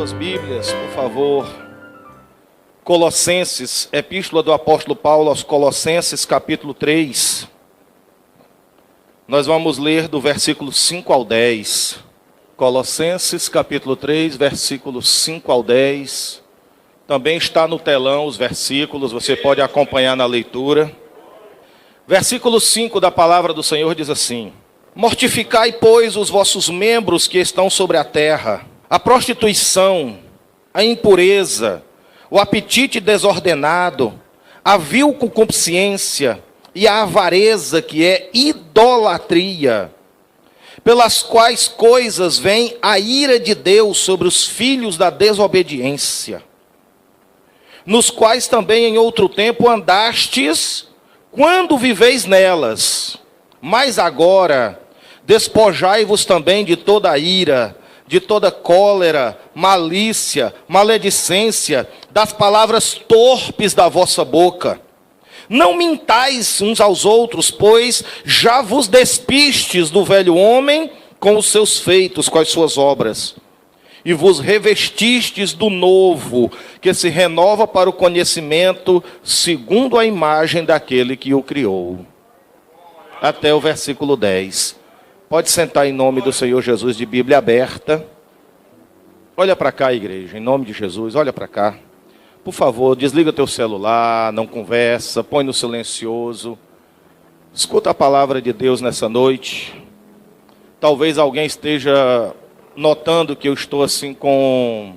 suas Bíblias, por favor. Colossenses, Epístola do Apóstolo Paulo aos Colossenses, capítulo 3. Nós vamos ler do versículo 5 ao 10. Colossenses, capítulo 3, versículos 5 ao 10. Também está no telão os versículos, você pode acompanhar na leitura. Versículo 5 da palavra do Senhor diz assim: Mortificai, pois, os vossos membros que estão sobre a terra, a prostituição, a impureza, o apetite desordenado, a vil concupiscência e a avareza, que é idolatria, pelas quais coisas vem a ira de Deus sobre os filhos da desobediência, nos quais também em outro tempo andastes, quando viveis nelas. Mas agora, despojai-vos também de toda ira, de toda cólera, malícia, maledicência, das palavras torpes da vossa boca. Não mintais uns aos outros, pois já vos despistes do velho homem com os seus feitos, com as suas obras, e vos revestistes do novo, que se renova para o conhecimento, segundo a imagem daquele que o criou. Até o versículo 10. Pode sentar em nome do Senhor Jesus, de Bíblia aberta. Olha para cá, igreja, em nome de Jesus, olha para cá. Por favor, desliga teu celular, não conversa, põe no silencioso. Escuta a palavra de Deus nessa noite. Talvez alguém esteja notando que eu estou assim com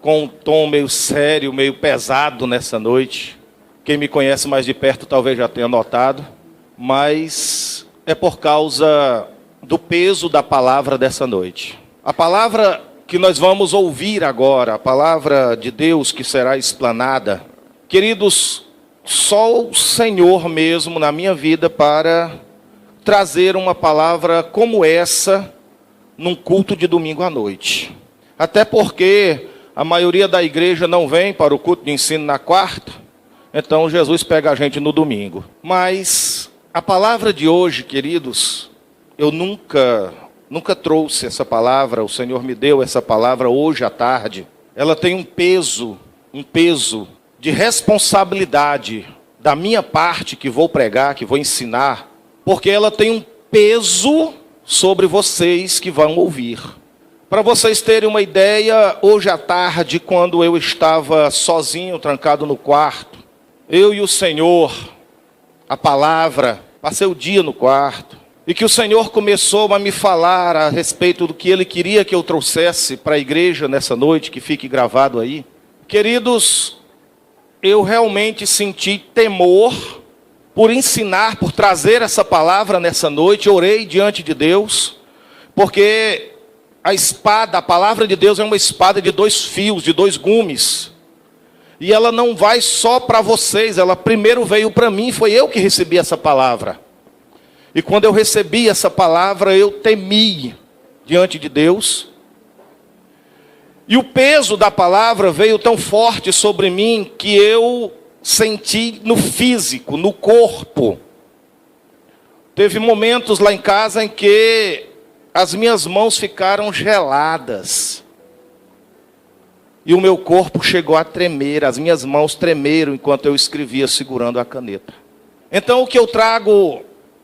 um tom meio sério, meio pesado nessa noite. Quem me conhece mais de perto talvez já tenha notado. Mas é por causa do peso da palavra dessa noite. A palavra que nós vamos ouvir agora, a palavra de Deus que será explanada, queridos, só o Senhor mesmo na minha vida para trazer uma palavra como essa num culto de domingo à noite. Até porque a maioria da igreja não vem para o culto de ensino na quarta, então Jesus pega a gente no domingo. Mas a palavra de hoje, queridos, eu nunca trouxe essa palavra, o Senhor me deu essa palavra hoje à tarde. Ela tem um peso de responsabilidade da minha parte que vou pregar, que vou ensinar, porque ela tem um peso sobre vocês que vão ouvir. Para vocês terem uma ideia, hoje à tarde, quando eu estava sozinho, trancado no quarto, eu e o Senhor, a palavra, passei o dia no quarto, e que o Senhor começou a me falar a respeito do que Ele queria que eu trouxesse para a igreja nessa noite, que fique gravado aí. Queridos, eu realmente senti temor por ensinar, por trazer essa palavra nessa noite. Orei diante de Deus, porque a palavra de Deus é uma espada de 2 fios, de 2 gumes. E ela não vai só para vocês, ela primeiro veio para mim, foi eu que recebi essa palavra. E quando eu recebi essa palavra, eu temi diante de Deus. E o peso da palavra veio tão forte sobre mim que eu senti no físico, no corpo. Teve momentos lá em casa em que as minhas mãos ficaram geladas. E o meu corpo chegou a tremer, as minhas mãos tremeram enquanto eu escrevia segurando a caneta. Então o que eu trago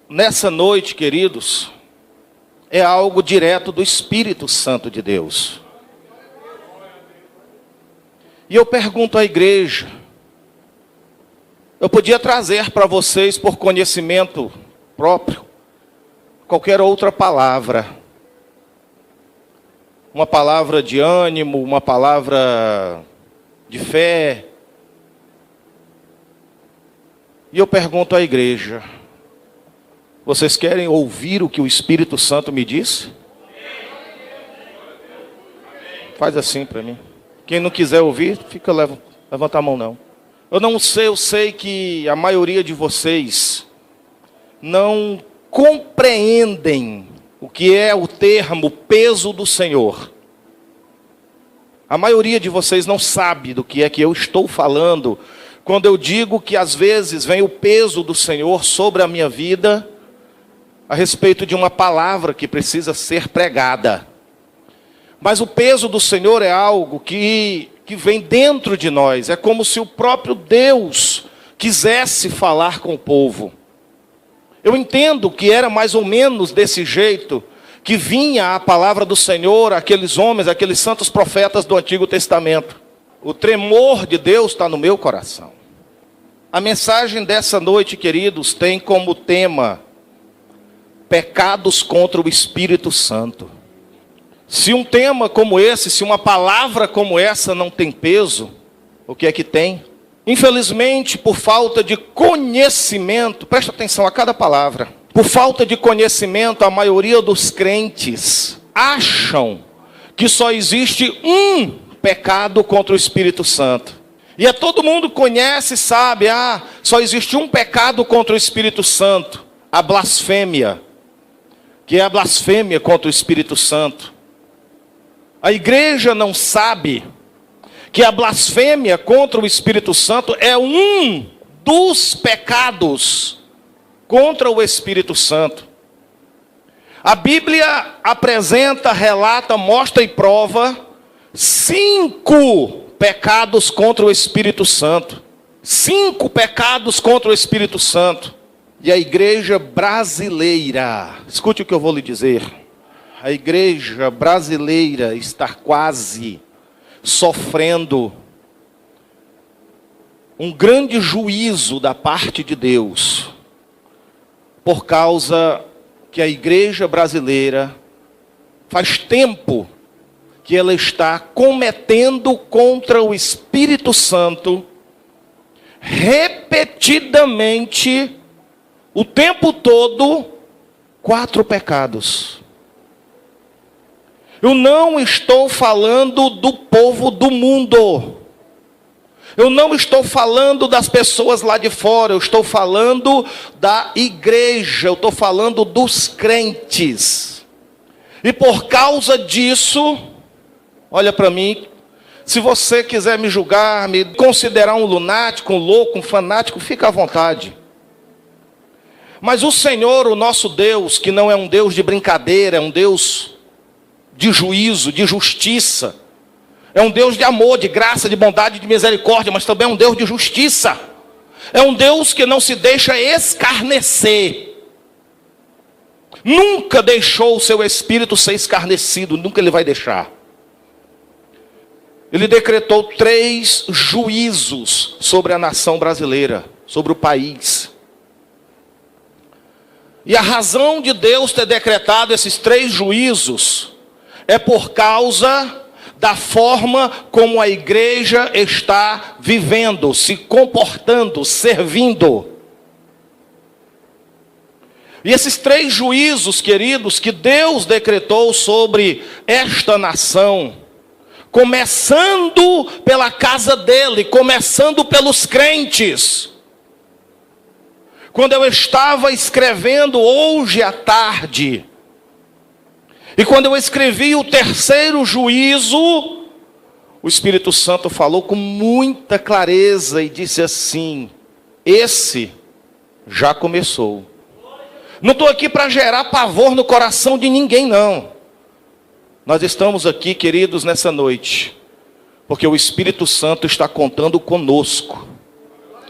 nessa noite, queridos, é algo direto do Espírito Santo de Deus. E eu pergunto à igreja, eu podia trazer para vocês por conhecimento próprio, qualquer outra palavra. Uma palavra de ânimo, uma palavra de fé. E eu pergunto à igreja, vocês querem ouvir o que o Espírito Santo me disse? Faz assim para mim. Quem não quiser ouvir, levanta a mão não. Eu sei que a maioria de vocês não compreendem o que é o termo peso do Senhor. A maioria de vocês não sabe do que é que eu estou falando quando eu digo que às vezes vem o peso do Senhor sobre a minha vida a respeito de uma palavra que precisa ser pregada. Mas o peso do Senhor é algo que vem dentro de nós. É como se o próprio Deus quisesse falar com o povo. Eu entendo que era mais ou menos desse jeito que vinha a palavra do Senhor àqueles homens, aqueles santos profetas do Antigo Testamento. O tremor de Deus está no meu coração. A mensagem dessa noite, queridos, tem como tema pecados contra o Espírito Santo. Se um tema como esse, se uma palavra como essa não tem peso, o que é que tem? Infelizmente, por falta de conhecimento, presta atenção a cada palavra. Por falta de conhecimento, a maioria dos crentes acham que só existe um pecado contra o Espírito Santo. E todo mundo conhece e sabe, só existe um pecado contra o Espírito Santo, a blasfêmia, que é a blasfêmia contra o Espírito Santo. A igreja não sabe que a blasfêmia contra o Espírito Santo é um dos pecados contra o Espírito Santo. A Bíblia apresenta, relata, mostra e prova 5 pecados contra o Espírito Santo. 5 pecados contra o Espírito Santo. E a igreja brasileira, escute o que eu vou lhe dizer. A igreja brasileira está quase sofrendo um grande juízo da parte de Deus, por causa que a igreja brasileira faz tempo que ela está cometendo contra o Espírito Santo repetidamente, o tempo todo, 4 pecados. Eu não estou falando do povo do mundo. Eu não estou falando das pessoas lá de fora. Eu estou falando da igreja. Eu estou falando dos crentes. E por causa disso, olha para mim. Se você quiser me julgar, me considerar um lunático, um louco, um fanático, fica à vontade. Mas o Senhor, o nosso Deus, que não é um Deus de brincadeira, é um Deus de juízo, de justiça. É um Deus de amor, de graça, de bondade, de misericórdia, mas também é um Deus de justiça. É um Deus que não se deixa escarnecer. Nunca deixou o seu espírito ser escarnecido, nunca ele vai deixar. Ele decretou 3 juízos sobre a nação brasileira, sobre o país. E a razão de Deus ter decretado esses 3 juízos é por causa da forma como a igreja está vivendo, se comportando, servindo. E esses 3 juízos, queridos, que Deus decretou sobre esta nação, começando pela casa dele, começando pelos crentes. Quando eu estava escrevendo hoje à tarde, e quando eu escrevi o 3º juízo, o Espírito Santo falou com muita clareza e disse assim: esse já começou. Não estou aqui para gerar pavor no coração de ninguém, não. Nós estamos aqui, queridos, nessa noite, porque o Espírito Santo está contando conosco,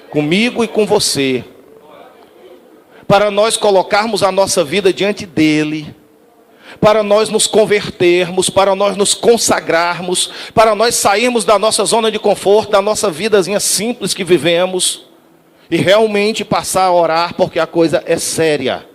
comigo e com você, para nós colocarmos a nossa vida diante dele, para nós nos convertermos, para nós nos consagrarmos, para nós sairmos da nossa zona de conforto, da nossa vidazinha simples que vivemos, e realmente passar a orar, porque a coisa é séria.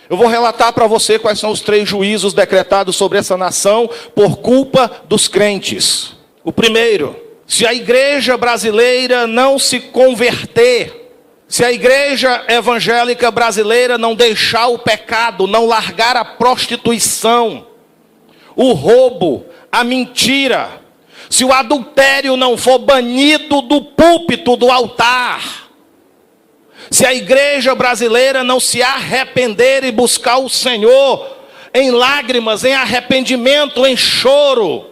Eu vou relatar para você quais são os 3 juízos decretados sobre essa nação por culpa dos crentes. O primeiro: se a igreja brasileira não se converter, se a igreja evangélica brasileira não deixar o pecado, não largar a prostituição, o roubo, a mentira, se o adultério não for banido do púlpito, do altar, se a igreja brasileira não se arrepender e buscar o Senhor em lágrimas, em arrependimento, em choro,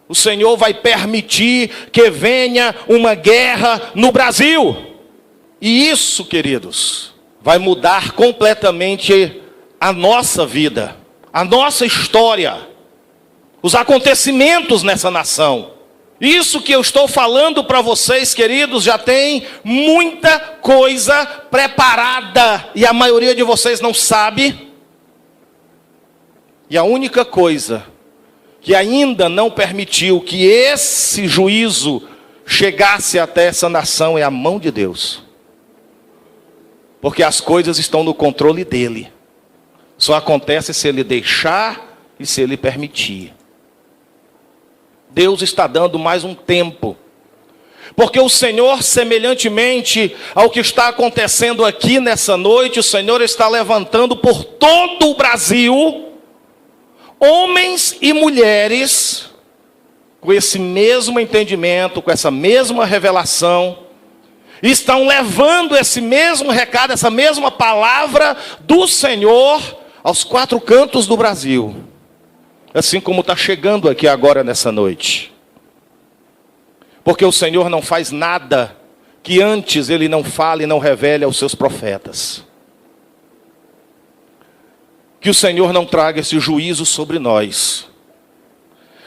o Senhor vai permitir que venha uma guerra no Brasil. E isso, queridos, vai mudar completamente a nossa vida, a nossa história. os acontecimentos nessa nação. Isso que eu estou falando para vocês, queridos, já tem muita coisa preparada e a maioria de vocês não sabe. E a única coisa que ainda não permitiu que esse juízo chegasse até essa nação é a mão de Deus. Porque as coisas estão no controle dele. Só acontece se ele deixar e se ele permitir. Deus está dando mais um tempo. Porque o Senhor, semelhantemente ao que está acontecendo aqui nessa noite, o Senhor está levantando por todo o Brasil homens e mulheres com esse mesmo entendimento, com essa mesma revelação, estão levando esse mesmo recado, essa mesma palavra do Senhor aos quatro cantos do Brasil. Assim como está chegando aqui agora nessa noite. Porque o Senhor não faz nada que antes Ele não fale e não revele aos seus profetas. Que o Senhor não traga esse juízo sobre nós.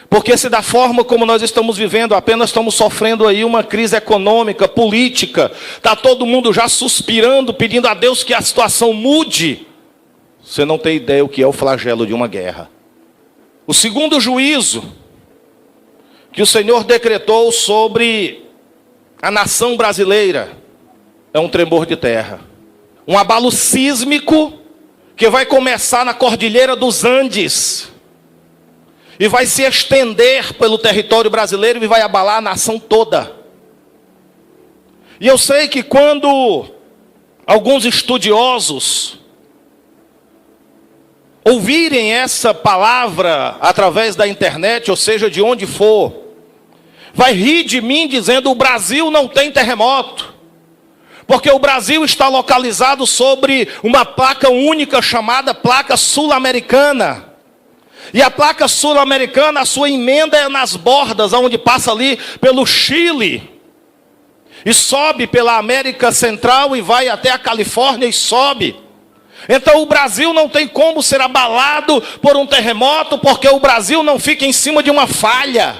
Porque se da forma como nós estamos vivendo, apenas estamos sofrendo aí uma crise econômica, política, está todo mundo já suspirando, pedindo a Deus que a situação mude. Você não tem ideia o que é o flagelo de uma guerra. O segundo juízo que o Senhor decretou sobre a nação brasileira é um tremor de terra. Um abalo sísmico que vai começar na Cordilheira dos Andes e vai se estender pelo território brasileiro e vai abalar a nação toda. E eu sei que quando alguns estudiosos ouvirem essa palavra através da internet, ou seja, de onde for, vai rir de mim dizendo: o Brasil não tem terremoto, porque o Brasil está localizado sobre uma placa única chamada placa sul-americana. E a placa sul-americana, a sua emenda é nas bordas, onde passa ali pelo Chile, e sobe pela América Central e vai até a Califórnia e sobe. Então o Brasil não tem como ser abalado por um terremoto, porque o Brasil não fica em cima de uma falha.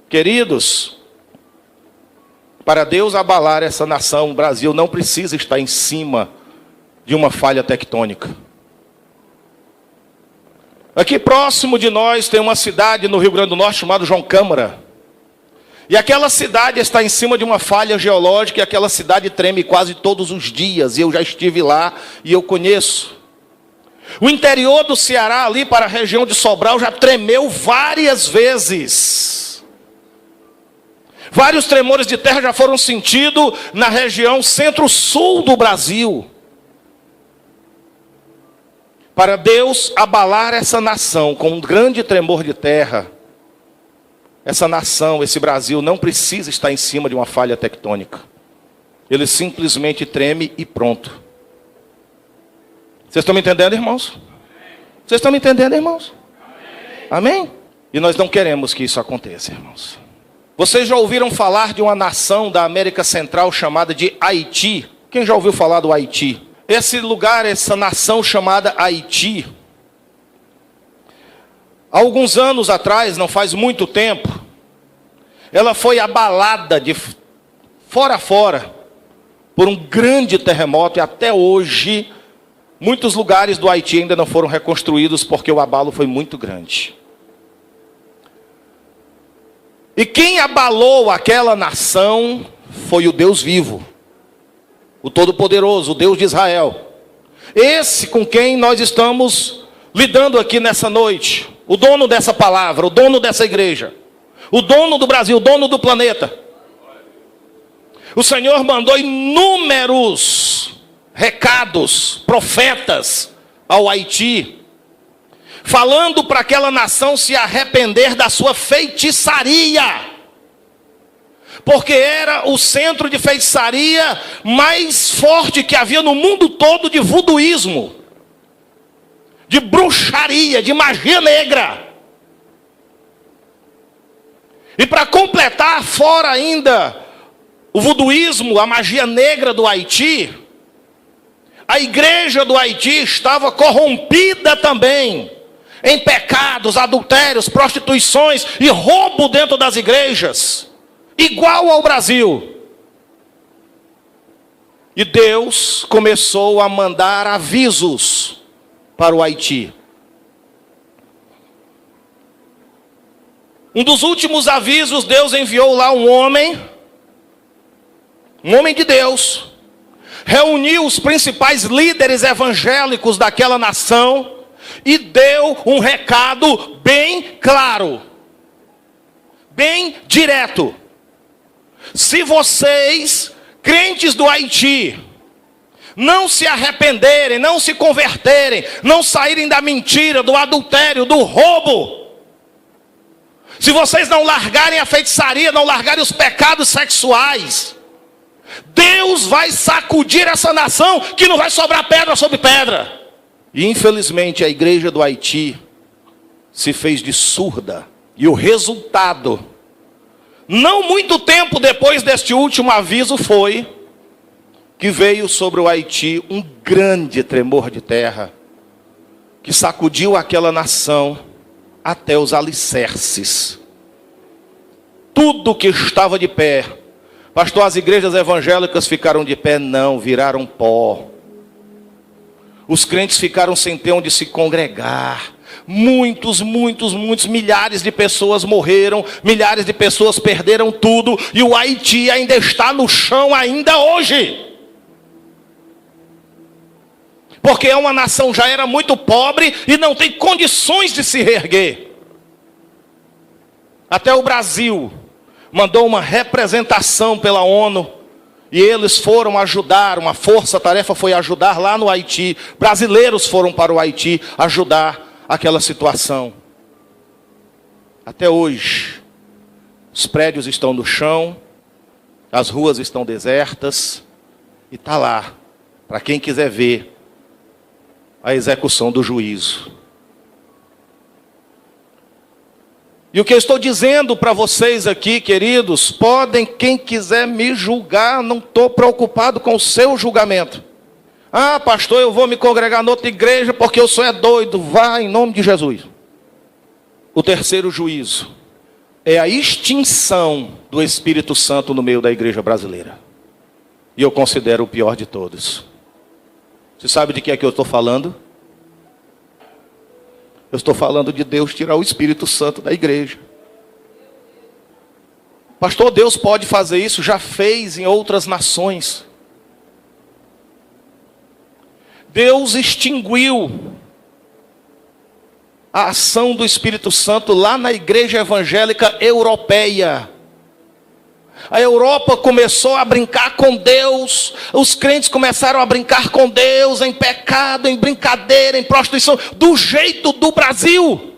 Queridos, para Deus abalar essa nação, o Brasil não precisa estar em cima de uma falha tectônica. Aqui próximo de nós tem uma cidade no Rio Grande do Norte chamada João Câmara. E aquela cidade está em cima de uma falha geológica e aquela cidade treme quase todos os dias. E eu já estive lá e eu conheço. O interior do Ceará, ali para a região de Sobral, já tremeu várias vezes. Vários tremores de terra já foram sentidos na região centro-sul do Brasil. Para Deus abalar essa nação com um grande tremor de terra, essa nação, esse Brasil, não precisa estar em cima de uma falha tectônica. Ele simplesmente treme e pronto. Vocês estão me entendendo, irmãos? Vocês estão me entendendo, irmãos? Amém? E nós não queremos que isso aconteça, irmãos. Vocês já ouviram falar de uma nação da América Central chamada de Haiti? Quem já ouviu falar do Haiti? Esse lugar, essa nação chamada Haiti, há alguns anos atrás, não faz muito tempo, ela foi abalada de fora a fora por um grande terremoto. E até hoje, muitos lugares do Haiti ainda não foram reconstruídos porque o abalo foi muito grande. E quem abalou aquela nação foi o Deus vivo, o Todo-Poderoso, o Deus de Israel. Esse com quem nós estamos lidando aqui nessa noite. O dono dessa palavra, o dono dessa igreja, o dono do Brasil, o dono do planeta. O Senhor mandou inúmeros recados, profetas ao Haiti, falando para aquela nação se arrepender da sua feitiçaria. Porque era o centro de feitiçaria mais forte que havia no mundo todo, de voduísmo, de bruxaria, de magia negra. E para completar, fora ainda o voduísmo, a magia negra do Haiti, a igreja do Haiti estava corrompida também. em pecados, adultérios, prostituições e roubo dentro das igrejas, igual ao Brasil. E Deus começou a mandar avisos para o Haiti. Um dos últimos avisos, Deus enviou lá um homem de Deus, reuniu os principais líderes evangélicos daquela nação e deu um recado bem claro, bem direto. Se vocês, crentes do Haiti, não se arrependerem, não se converterem, não saírem da mentira, do adultério, do roubo, se vocês não largarem a feitiçaria, não largarem os pecados sexuais, Deus vai sacudir essa nação que não vai sobrar pedra sobre pedra. E infelizmente a igreja do Haiti se fez de surda. E o resultado, não muito tempo depois deste último aviso, foi que veio sobre o Haiti um grande tremor de terra, que sacudiu aquela nação até os alicerces. Tudo que estava de pé, pastor, as igrejas evangélicas ficaram de pé? Não, viraram pó. Os crentes ficaram sem ter onde se congregar. Muitos, milhares de pessoas morreram, milhares de pessoas perderam tudo, e o Haiti ainda está no chão ainda hoje. Porque é uma nação, já era muito pobre e não tem condições de se reerguer. Até o Brasil mandou uma representação pela ONU, e eles foram ajudar, uma força-tarefa foi ajudar lá no Haiti. Brasileiros foram para o Haiti ajudar aquela situação. Até hoje, os prédios estão no chão, as ruas estão desertas, e está lá, para quem quiser ver, a execução do juízo. E o que eu estou dizendo para vocês aqui, queridos, podem, quem quiser me julgar, não estou preocupado com o seu julgamento. Ah, pastor, eu vou me congregar em outra igreja porque eu sou doido. Vá em nome de Jesus. O terceiro juízo é a extinção do Espírito Santo no meio da igreja brasileira. E eu considero o pior de todos. Você sabe de que é que eu estou falando? Eu estou falando de Deus tirar o Espírito Santo da igreja. Pastor, Deus pode fazer isso? Já fez em outras nações. Deus extinguiu a ação do Espírito Santo lá na igreja evangélica europeia. A Europa começou a brincar com Deus, os crentes começaram a brincar com Deus em pecado, em brincadeira, em prostituição, do jeito do Brasil.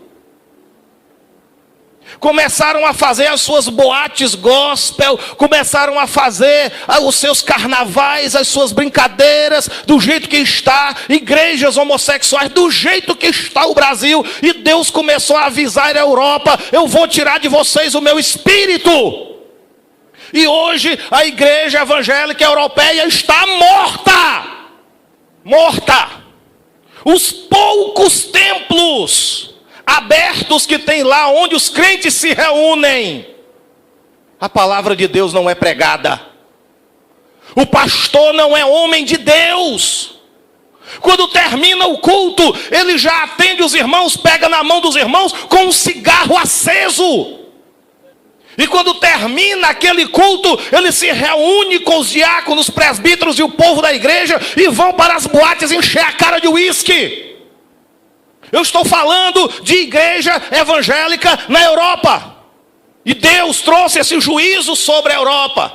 Começaram a fazer as suas boates gospel, começaram a fazer os seus carnavais, as suas brincadeiras, do jeito que está, igrejas homossexuais, do jeito que está o Brasil. E Deus começou a avisar a Europa: eu vou tirar de vocês o meu espírito. E hoje a igreja evangélica europeia está morta. Morta. Os poucos templos abertos que tem lá, onde os crentes se reúnem, a palavra de Deus não é pregada. O pastor não é homem de Deus. Quando termina o culto, ele já atende os irmãos, pega na mão dos irmãos com um cigarro aceso. E quando termina aquele culto, ele se reúne com os diáconos, presbíteros e o povo da igreja e vão para as boates encher a cara de uísque. Eu estou falando de igreja evangélica na Europa. E Deus trouxe esse juízo sobre a Europa.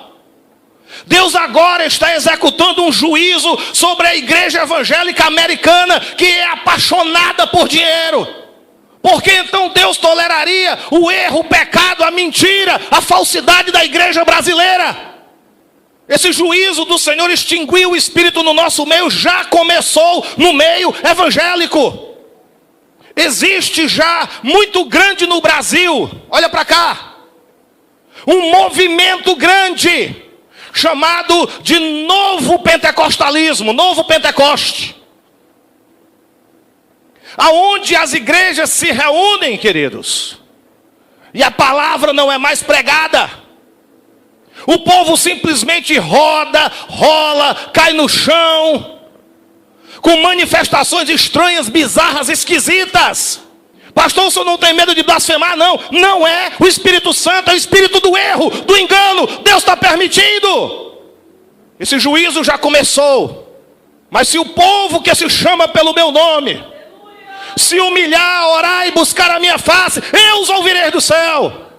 Deus agora está executando um juízo sobre a igreja evangélica americana, que é apaixonada por dinheiro. Por que então Deus toleraria o erro, o pecado, a mentira, a falsidade da igreja brasileira? Esse juízo do Senhor extinguiu o Espírito no nosso meio, já começou no meio evangélico. Existe já muito grande no Brasil, olha para cá, um movimento grande, chamado de novo pentecostalismo, novo Pentecoste. aonde as igrejas se reúnem, queridos, e a palavra não é mais pregada. O povo simplesmente roda, rola, cai no chão, com manifestações estranhas, bizarras, esquisitas. Pastor, o senhor não tem medo de blasfemar? Não, não é. O Espírito Santo é o espírito do erro, do engano. Deus está permitindo. Esse juízo já começou. Mas se o povo que se chama pelo meu nome se humilhar, orar e buscar a minha face, eu os ouvirei do céu.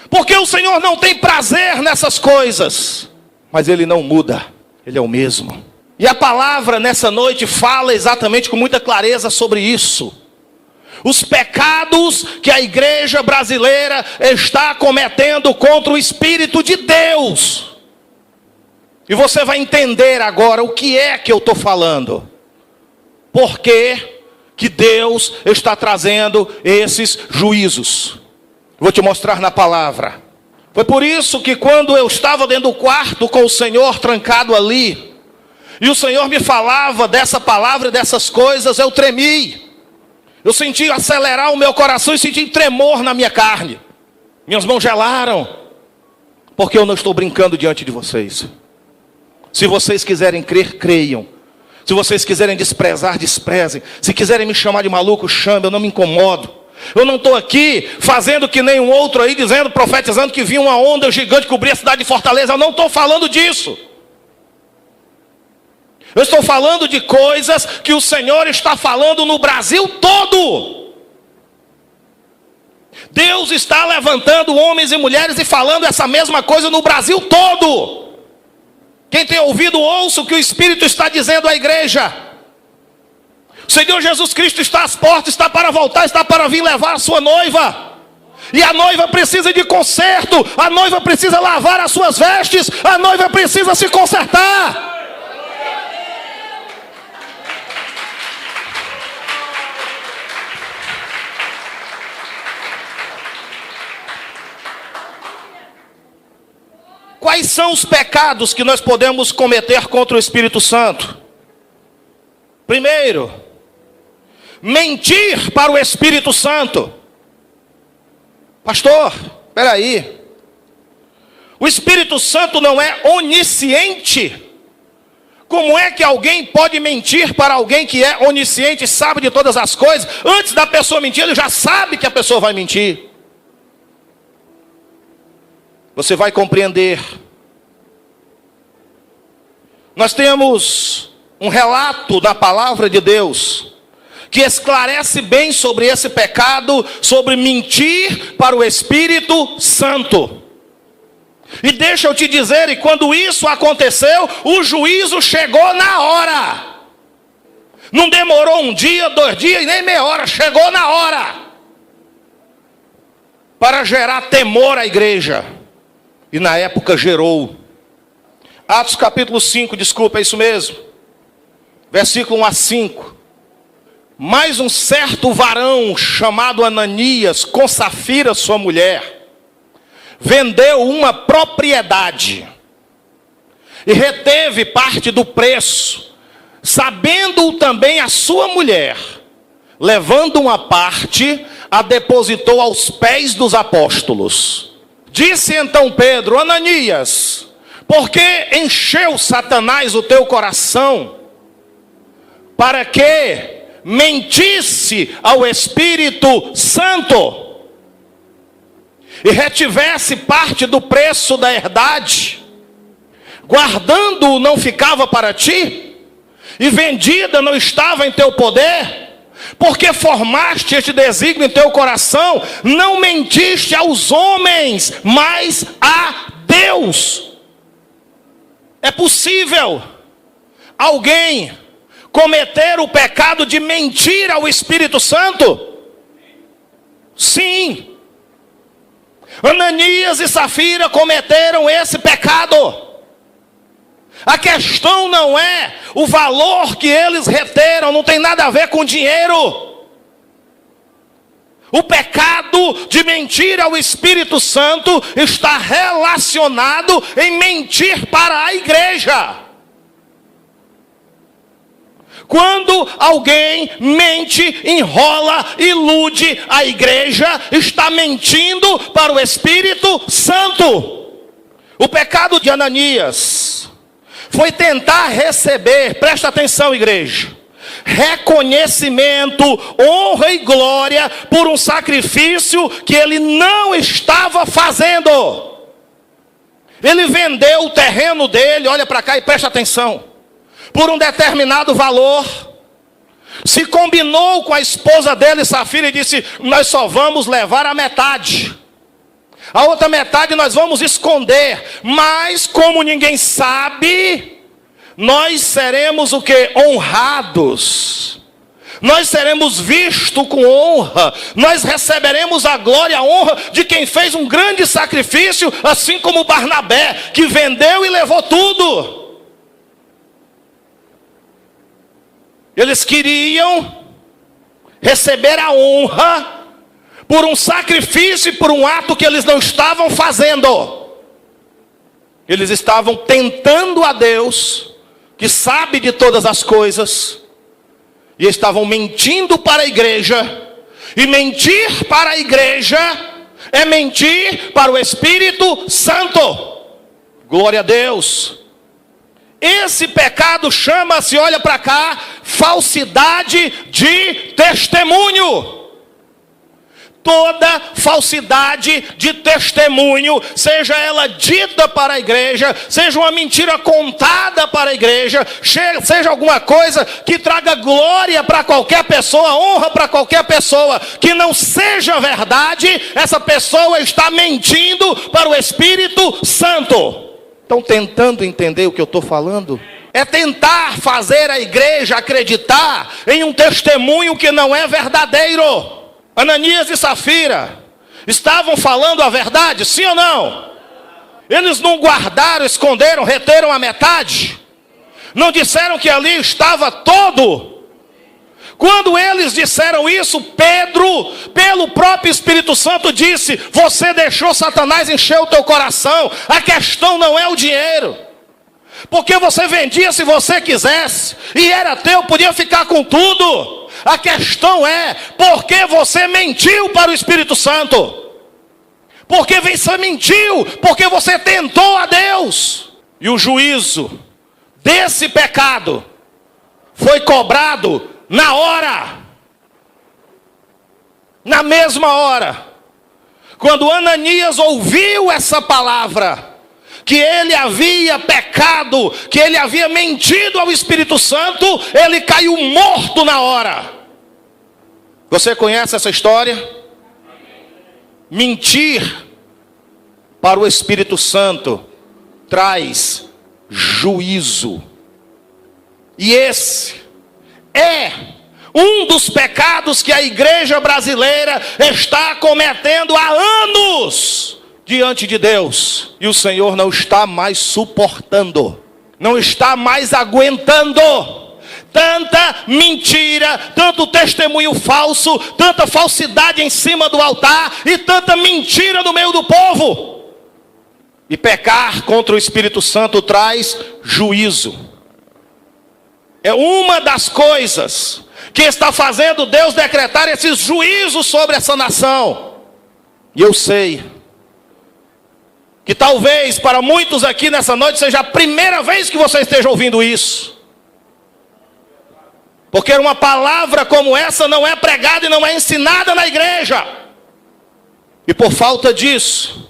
Porque o Senhor não tem prazer nessas coisas, mas Ele não muda, Ele é o mesmo. E a palavra nessa noite fala exatamente com muita clareza sobre isso. Os pecados que a igreja brasileira está cometendo contra o Espírito de Deus. E você vai entender agora o que é que eu estou falando. Por que Deus está trazendo esses juízos? Vou te mostrar na palavra. Foi por isso que quando eu estava dentro do quarto com o Senhor trancado ali, e o Senhor me falava dessa palavra e dessas coisas, eu tremi. Eu senti acelerar o meu coração e senti tremor na minha carne. Minhas mãos gelaram, porque eu não estou brincando diante de vocês. Se vocês quiserem crer, creiam. Se vocês quiserem desprezar, desprezem. Se quiserem me chamar de maluco, chame, eu não me incomodo. Eu não estou aqui fazendo que nem um outro aí, dizendo, profetizando que vinha uma onda gigante cobrir a cidade de Fortaleza. Eu não estou falando disso. Eu estou falando de coisas que o Senhor está falando no Brasil todo. Deus está levantando homens e mulheres e falando essa mesma coisa no Brasil todo. Quem tem ouvido, ouça o que o Espírito está dizendo à igreja. O Senhor Jesus Cristo está às portas, está para voltar, está para vir levar a sua noiva. E a noiva precisa de conserto, a noiva precisa lavar as suas vestes, a noiva precisa se consertar. Quais são os pecados que nós podemos cometer contra o Espírito Santo? Primeiro, mentir para o Espírito Santo. Pastor, espera aí. O Espírito Santo não é onisciente. Como é que alguém pode mentir para alguém que é onisciente e sabe de todas as coisas? Antes da pessoa mentir, ele já sabe que a pessoa vai mentir. Você vai compreender. Nós temos um relato da palavra de Deus que esclarece bem sobre esse pecado, sobre mentir para o Espírito Santo. E deixa eu te dizer, e quando isso aconteceu, o juízo chegou na hora. Não demorou um dia, 2 dias, nem meia hora, chegou na hora. Para gerar temor à igreja. E na época gerou. Atos capítulo 5, desculpa, é isso mesmo. Versículo 1 a 5. Mais um certo varão chamado Ananias, com Safira sua mulher, vendeu uma propriedade e reteve parte do preço, sabendo também a sua mulher. Levando uma parte, a depositou aos pés dos apóstolos. Disse então Pedro: Ananias, por que encheu Satanás o teu coração, para que mentisse ao Espírito Santo, e retivesse parte do preço da herdade, guardando-o não ficava para ti, e vendida não estava em teu poder? Porque formaste este desígnio em teu coração, não mentiste aos homens, mas a Deus. É possível alguém cometer o pecado de mentir ao Espírito Santo? Sim. Ananias e Safira cometeram esse pecado. A questão não é o valor que eles reteram, não tem nada a ver com dinheiro. O pecado de mentir ao Espírito Santo está relacionado em mentir para a igreja. Quando alguém mente, enrola, ilude a igreja, está mentindo para o Espírito Santo. O pecado de Ananias foi tentar receber, presta atenção, igreja, reconhecimento, honra e glória por um sacrifício que ele não estava fazendo. Ele vendeu o terreno dele, olha para cá e presta atenção, por um determinado valor. Se combinou com a esposa dele, Safira, e disse: nós só vamos levar a metade, a outra metade nós vamos esconder, mas como ninguém sabe, nós seremos o que? Honrados. Nós seremos vistos com honra. Nós receberemos a glória e a honra de quem fez um grande sacrifício, assim como Barnabé, que vendeu e levou tudo. Eles queriam receber a honra por um sacrifício e por um ato que eles não estavam fazendo. Eles estavam tentando a Deus, que sabe de todas as coisas, e estavam mentindo para a igreja. E mentir para a igreja é mentir para o Espírito Santo. Glória a Deus. Esse pecado chama-se, olha para cá, falsidade de testemunho. Toda falsidade de testemunho, seja ela dita para a igreja, seja uma mentira contada para a igreja, seja alguma coisa que traga glória para qualquer pessoa, honra para qualquer pessoa, que não seja verdade, essa pessoa está mentindo para o Espírito Santo. Estão tentando entender o que eu estou falando? É tentar fazer a igreja acreditar em um testemunho que não é verdadeiro. Ananias e Safira estavam falando a verdade, sim ou não? Eles não guardaram, esconderam, reteram a metade. Não disseram que ali estava todo. Quando eles disseram isso, Pedro, pelo próprio Espírito Santo, disse: você deixou Satanás encher o teu coração. A questão não é o dinheiro, porque você vendia se você quisesse, e era teu, podia ficar com tudo. A questão é, por que você mentiu para o Espírito Santo? Porque você mentiu, porque você tentou a Deus. E o juízo desse pecado foi cobrado na hora. Na mesma hora. Quando Ananias ouviu essa palavra, que ele havia pecado, que ele havia mentido ao Espírito Santo, ele caiu morto na hora. Você conhece essa história? Mentir para o Espírito Santo traz juízo. E esse é um dos pecados que a igreja brasileira está cometendo há anos diante de Deus, e o Senhor não está mais suportando, não está mais aguentando tanta mentira, tanto testemunho falso, tanta falsidade em cima do altar e tanta mentira no meio do povo. E pecar contra o Espírito Santo traz juízo. É uma das coisas que está fazendo Deus decretar esses juízos sobre essa nação. E eu sei que talvez para muitos aqui nessa noite seja a primeira vez que você esteja ouvindo isso. Porque uma palavra como essa não é pregada e não é ensinada na igreja. E por falta disso,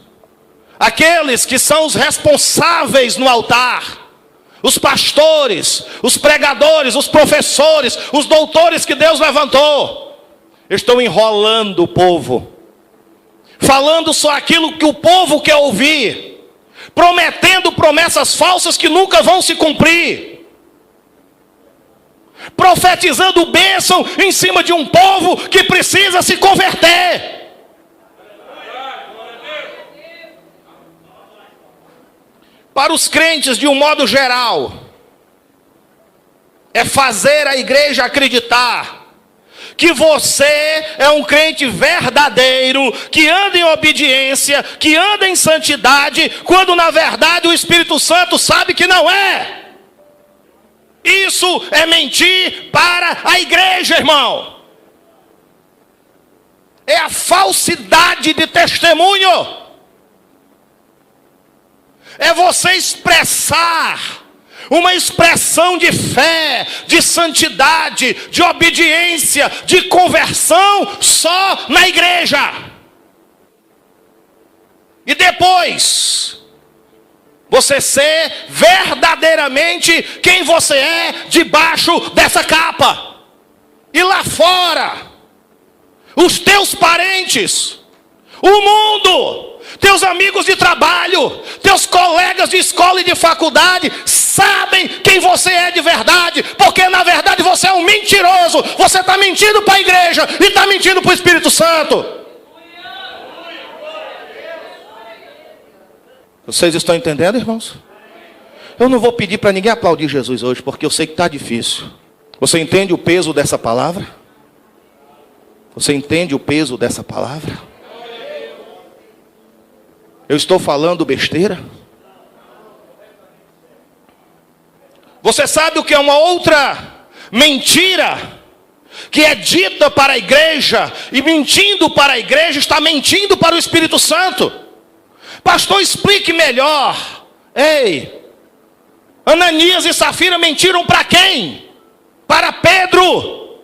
aqueles que são os responsáveis no altar, os pastores, os pregadores, os professores, os doutores que Deus levantou, estão enrolando o povo, falando só aquilo que o povo quer ouvir, prometendo promessas falsas que nunca vão se cumprir, profetizando bênção em cima de um povo que precisa se converter. Para os crentes, de um modo geral, é fazer a igreja acreditar que você é um crente verdadeiro, que anda em obediência, que anda em santidade, quando na verdade o Espírito Santo sabe que não é. Isso é mentir para a igreja, irmão. É a falsidade de testemunho. É você expressar uma expressão de fé, de santidade, de obediência, de conversão só na igreja. E depois você ser verdadeiramente quem você é debaixo dessa capa. E lá fora, os teus parentes, o mundo, teus amigos de trabalho, teus colegas de escola e de faculdade sabem quem você é de verdade, porque na verdade você é um mentiroso. Você está mentindo para a igreja e está mentindo para o Espírito Santo. Vocês estão entendendo, irmãos? Eu não vou pedir para ninguém aplaudir Jesus hoje, porque eu sei que está difícil. Você entende o peso dessa palavra? Você entende o peso dessa palavra? Eu estou falando besteira? Você sabe o que é uma outra mentira que é dita para a igreja, e mentindo para a igreja está mentindo para o Espírito Santo? Pastor, explique melhor. Ei, Ananias e Safira mentiram para quem? Para Pedro,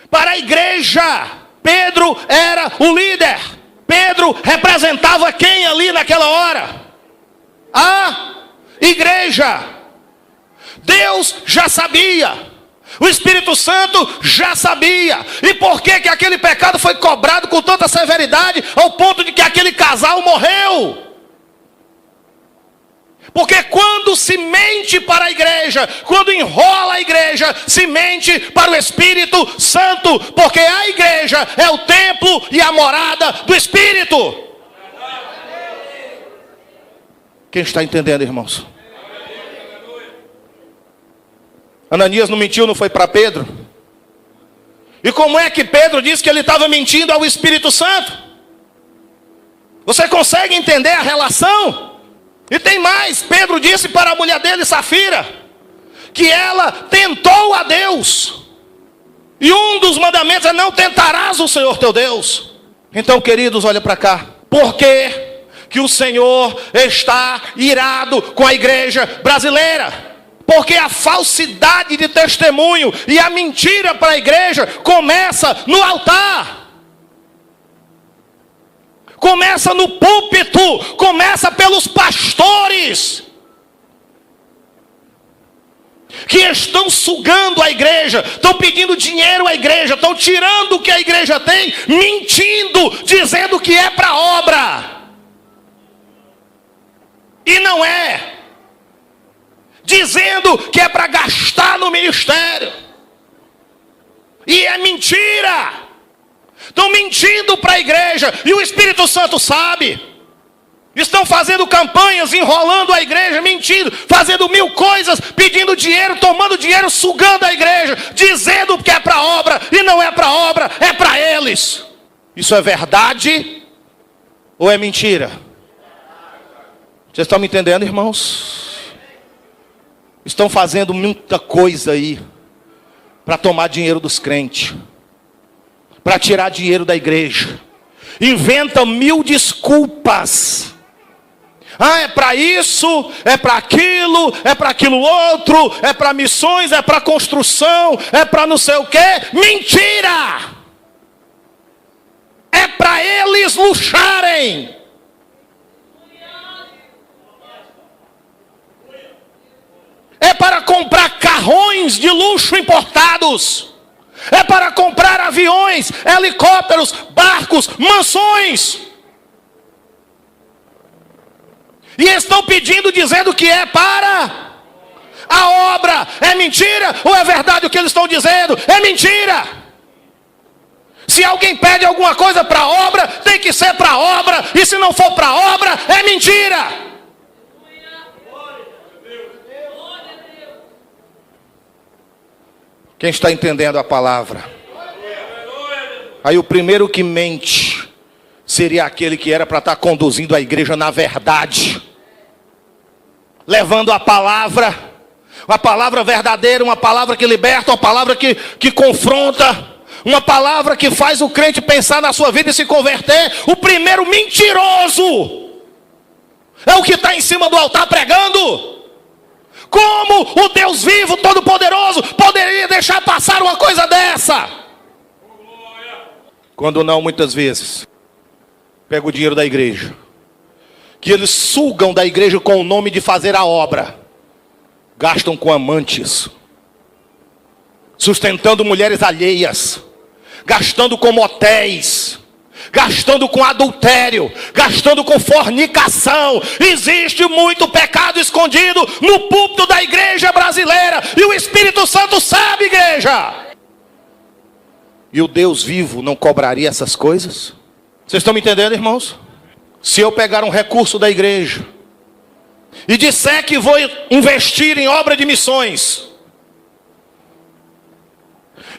para a igreja. Pedro era o líder. Pedro representava quem ali naquela hora? A igreja. Deus já sabia. O Espírito Santo já sabia. E por que que aquele pecado foi cobrado com tanta severidade, ao ponto de que aquele casal morreu? Porque quando se mente para a igreja, quando enrola a igreja, se mente para o Espírito Santo, porque a igreja é o templo e a morada do Espírito. Quem está entendendo, irmãos? Ananias não mentiu, não foi para Pedro? E como é que Pedro disse que ele estava mentindo ao Espírito Santo? Você consegue entender a relação? E tem mais, Pedro disse para a mulher dele, Safira, que ela tentou a Deus. E um dos mandamentos é: não tentarás o Senhor teu Deus. Então, queridos, olha para cá. Por que que o Senhor está irado com a igreja brasileira? Porque a falsidade de testemunho e a mentira para a igreja começa no altar. Começa no púlpito, começa pelos pastores, que estão sugando a igreja, estão pedindo dinheiro à igreja, estão tirando o que a igreja tem, mentindo, dizendo que é para obra. E não é. Dizendo que é para gastar no ministério. E é mentira. Estão mentindo para a igreja, e o Espírito Santo sabe. Estão fazendo campanhas, enrolando a igreja, mentindo, fazendo mil coisas, pedindo dinheiro, tomando dinheiro, sugando a igreja, dizendo que é para obra, e não é para obra, é para eles. Isso é verdade ou é mentira? Vocês estão me entendendo, irmãos? Estão fazendo muita coisa aí para tomar dinheiro dos crentes, para tirar dinheiro da igreja. Inventam mil desculpas. Ah, é para isso, é para aquilo outro, é para missões, é para construção, é para não sei o quê. Mentira! É para eles luxarem. É para comprar carrões de luxo importados. É para comprar aviões, helicópteros, barcos, mansões. E estão pedindo, dizendo que é para a obra. É mentira ou é verdade o que eles estão dizendo? É mentira. Se alguém pede alguma coisa para a obra, tem que ser para a obra. E se não for para a obra, é mentira. Quem está entendendo a palavra? Aí o primeiro que mente seria aquele que era para estar conduzindo a igreja na verdade, levando a palavra, Uma palavra verdadeira, uma palavra que liberta, uma palavra que confronta, uma palavra que faz o crente pensar na sua vida e se converter. O primeiro mentiroso é o que está em cima do altar pregando. Como o Deus vivo, todo-poderoso, poderia deixar passar uma coisa dessa? Quando não, muitas vezes, pega o dinheiro da igreja, que eles sugam da igreja com o nome de fazer a obra, gastam com amantes, sustentando mulheres alheias, gastando com motéis, gastando com adultério, gastando com fornicação. Existe muito pecado escondido no púlpito da igreja brasileira, e o Espírito Santo sabe, igreja. E o Deus vivo não cobraria essas coisas? Vocês estão me entendendo, irmãos? Se eu pegar um recurso da igreja e disser que vou investir em obra de missões,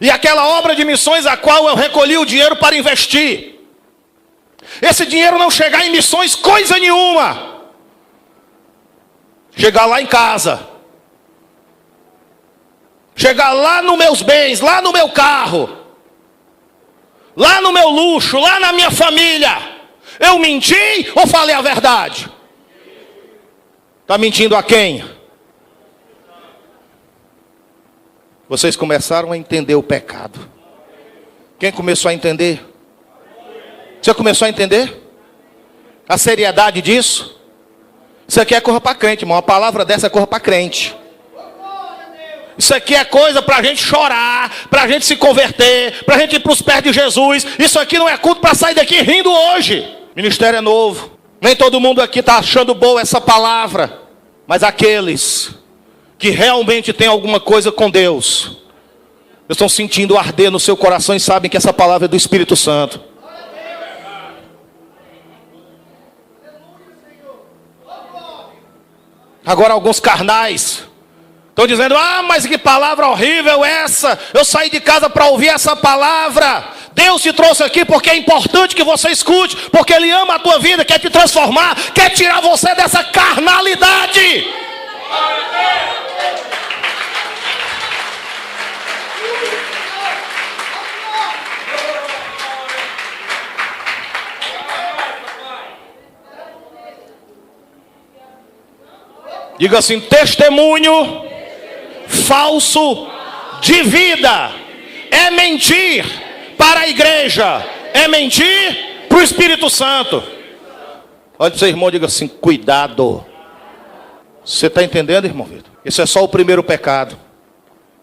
e aquela obra de missões a qual eu recolhi o dinheiro para investir, esse dinheiro não chegar em missões coisa nenhuma, chegar lá em casa, chegar lá nos meus bens, lá no meu carro, lá no meu luxo, lá na minha família, eu menti ou falei a verdade? Está mentindo a quem? Vocês começaram a entender o pecado. Quem começou a entender? Você começou a entender a seriedade disso? Isso aqui é coisa para crente, irmão. Uma palavra dessa é coisa para crente. Isso aqui é coisa para a gente chorar, para a gente se converter, para a gente ir para os pés de Jesus. Isso aqui não é culto para sair daqui rindo hoje. Ministério é novo. Nem todo mundo aqui está achando boa essa palavra. Mas aqueles que realmente têm alguma coisa com Deus, estão sentindo arder no seu coração e sabem que essa palavra é do Espírito Santo. Agora alguns carnais estão dizendo: ah, mas que palavra horrível essa, eu saí de casa para ouvir essa palavra. Deus te trouxe aqui porque é importante que você escute, porque Ele ama a tua vida, quer te transformar, quer tirar você dessa carnalidade. Diga assim: testemunho falso de vida é mentir para a igreja, é mentir para o Espírito Santo. Olha para o seu irmão e diga assim: cuidado. Você está entendendo, irmão Vitor? Isso é só o primeiro pecado.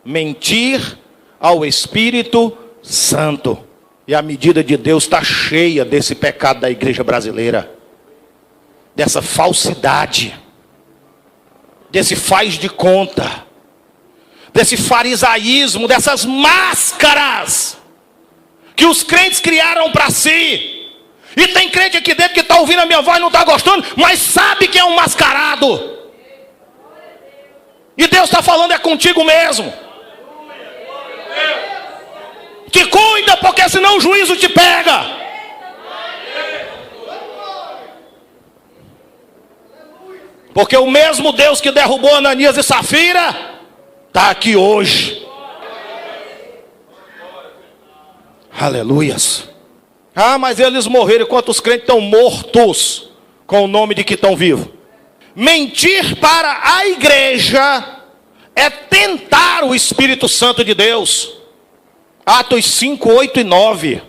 Mentir ao Espírito Santo. E a medida de Deus está cheia desse pecado da igreja brasileira, dessa falsidade, desse faz de conta, desse farisaísmo, dessas máscaras que os crentes criaram para si. E tem crente aqui dentro que está ouvindo a minha voz e não está gostando, mas sabe que é um mascarado. E Deus está falando é contigo mesmo. Que cuida, porque senão o juízo te pega. Porque o mesmo Deus que derrubou Ananias e Safira está aqui hoje. Aleluias. Ah, mas eles morreram enquanto os crentes estão mortos, com o nome de que estão vivos. Mentir para a igreja é tentar o Espírito Santo de Deus. Atos 5, 8 e 9.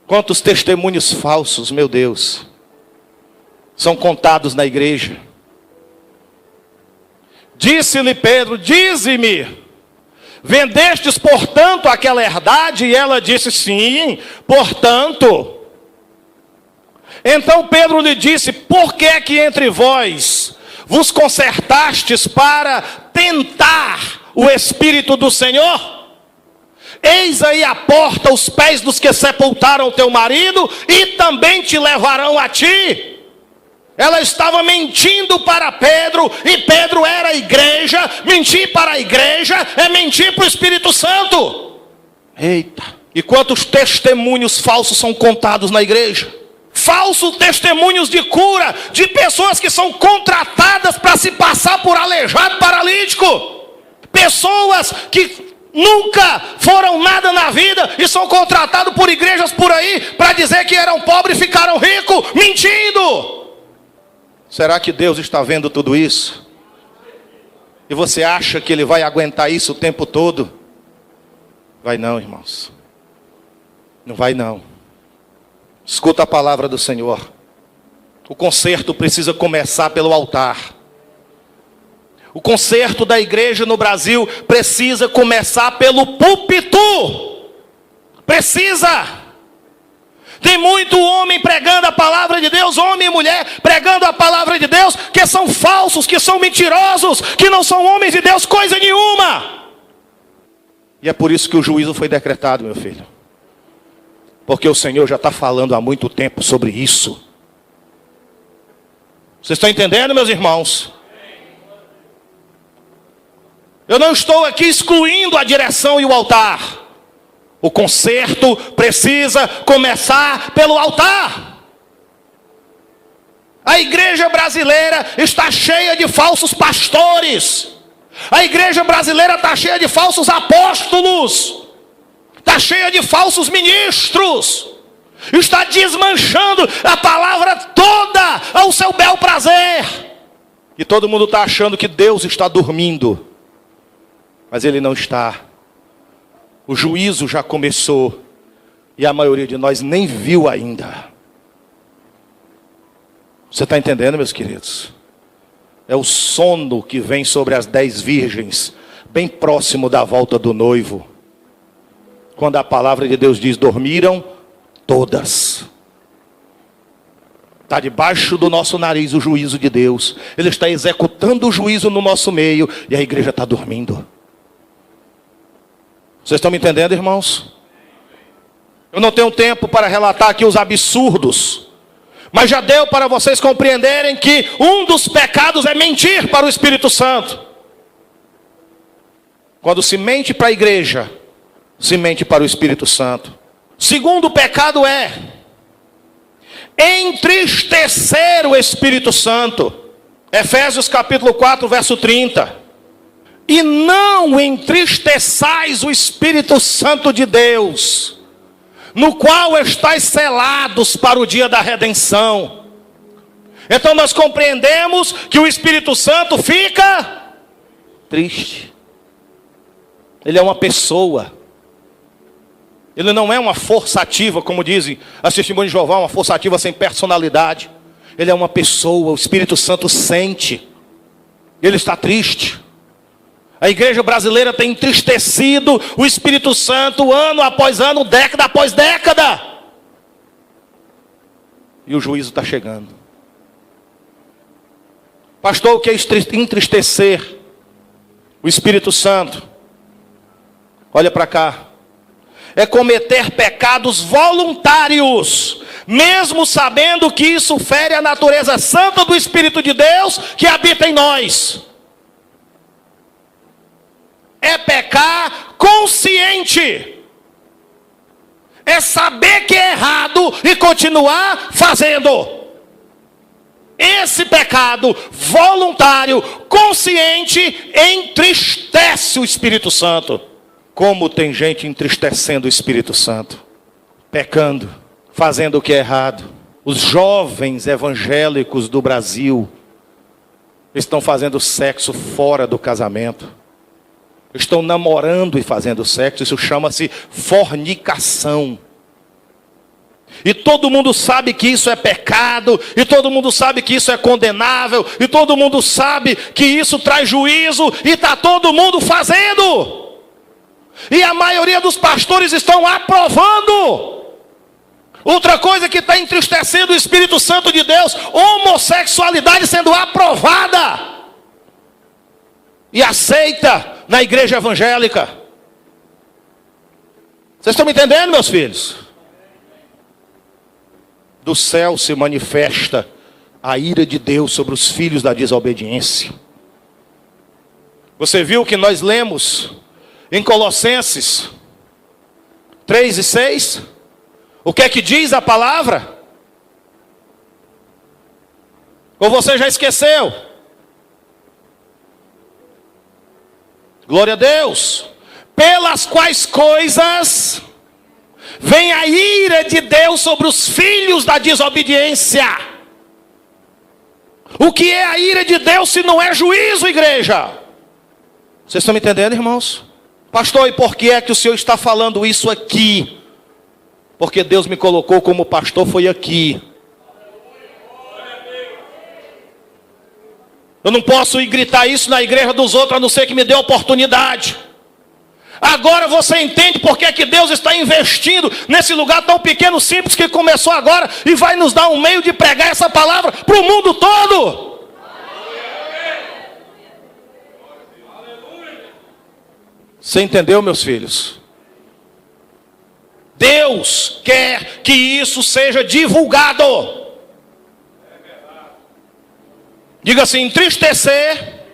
Quantos testemunhos falsos, meu Deus, são contados na igreja. Disse-lhe Pedro: dize-me, vendestes portanto aquela herdade? E ela disse: sim, portanto. Então Pedro lhe disse: por que é que entre vós vos concertastes para tentar o Espírito do Senhor? Eis aí a porta os pés dos que sepultaram teu marido, e também te levarão a ti. Ela estava mentindo para Pedro, e Pedro era a igreja. Mentir para a igreja é mentir para o Espírito Santo. Eita! E quantos testemunhos falsos são contados na igreja? Falsos testemunhos de cura, de pessoas que são contratadas para se passar por aleijado, paralítico. Pessoas que nunca foram nada na vida e são contratados por igrejas por aí para dizer que eram pobres e ficaram ricos, mentindo. Será que Deus está vendo tudo isso? E você acha que Ele vai aguentar isso o tempo todo? Vai não, irmãos. Não vai não. Escuta a palavra do Senhor. O conserto precisa começar pelo altar. O conserto da igreja no Brasil precisa começar pelo púlpito. Precisa. Tem muito homem pregando a palavra de Deus, homem e mulher pregando a palavra de Deus, que são falsos, que são mentirosos, que não são homens de Deus, coisa nenhuma. E é por isso que o juízo foi decretado, meu filho. Porque o Senhor já está falando há muito tempo sobre isso. Vocês estão entendendo, meus irmãos? Eu não estou aqui excluindo a direção e o altar. O conserto precisa começar pelo altar. A igreja brasileira está cheia de falsos pastores. A igreja brasileira está cheia de falsos apóstolos. Está cheia de falsos ministros. Está desmanchando a palavra toda ao seu bel prazer. E todo mundo está achando que Deus está dormindo. Mas Ele não está. O juízo já começou. E a maioria de nós nem viu ainda. Você está entendendo, meus queridos? É o sono que vem sobre as 10 virgens, bem próximo da volta do noivo. Quando a palavra de Deus diz, dormiram todas. Está debaixo do nosso nariz o juízo de Deus. Ele está executando o juízo no nosso meio. E a igreja está dormindo. Vocês estão me entendendo, irmãos? Eu não tenho tempo para relatar aqui os absurdos. Mas já deu para vocês compreenderem que um dos pecados é mentir para o Espírito Santo. Quando se mente para a igreja, se mente para o Espírito Santo. Segundo pecado é entristecer o Espírito Santo. Efésios capítulo 4, verso 30. E não entristeçais o Espírito Santo de Deus, no qual estáis selados para o dia da redenção. Então nós compreendemos que o Espírito Santo fica triste. Ele é uma pessoa. Ele não é uma força ativa, como dizem as testemunhas de Jeová, uma força ativa sem personalidade. Ele é uma pessoa, o Espírito Santo sente. Ele está triste. A igreja brasileira tem entristecido o Espírito Santo ano após ano, década após década. E o juízo está chegando. Pastor, o que é entristecer o Espírito Santo? Olha para cá. É cometer pecados voluntários, mesmo sabendo que isso fere a natureza santa do Espírito de Deus que habita em nós. É pecar consciente. É saber que é errado e continuar fazendo. Esse pecado voluntário, consciente, entristece o Espírito Santo. Como tem gente entristecendo o Espírito Santo? Pecando, fazendo o que é errado. Os jovens evangélicos do Brasil estão fazendo sexo fora do casamento. Estão namorando e fazendo sexo. Isso chama-se fornicação. E todo mundo sabe que isso é pecado. E todo mundo sabe que isso é condenável. E todo mundo sabe que isso traz juízo. E está todo mundo fazendo. E a maioria dos pastores estão aprovando. Outra coisa que está entristecendo o Espírito Santo de Deus: homossexualidade sendo aprovada e aceita na igreja evangélica. Vocês estão me entendendo, meus filhos? Do céu se manifesta a ira de Deus sobre os filhos da desobediência. Você viu que nós lemos em Colossenses 3 e 6? O que é que diz a palavra? Ou você já esqueceu? Glória a Deus. Pelas quais coisas vem a ira de Deus sobre os filhos da desobediência. O que é a ira de Deus se não é juízo, igreja? Vocês estão me entendendo, irmãos? Pastor, e por que é que o senhor está falando isso aqui? Porque Deus me colocou como pastor, foi aqui. Eu não posso ir gritar isso na igreja dos outros, a não ser que me dê oportunidade. Agora você entende por que é que Deus está investindo nesse lugar tão pequeno, simples, que começou agora, e vai nos dar um meio de pregar essa palavra para o mundo todo. Você entendeu, meus filhos? Deus quer que isso seja divulgado. Diga assim: entristecer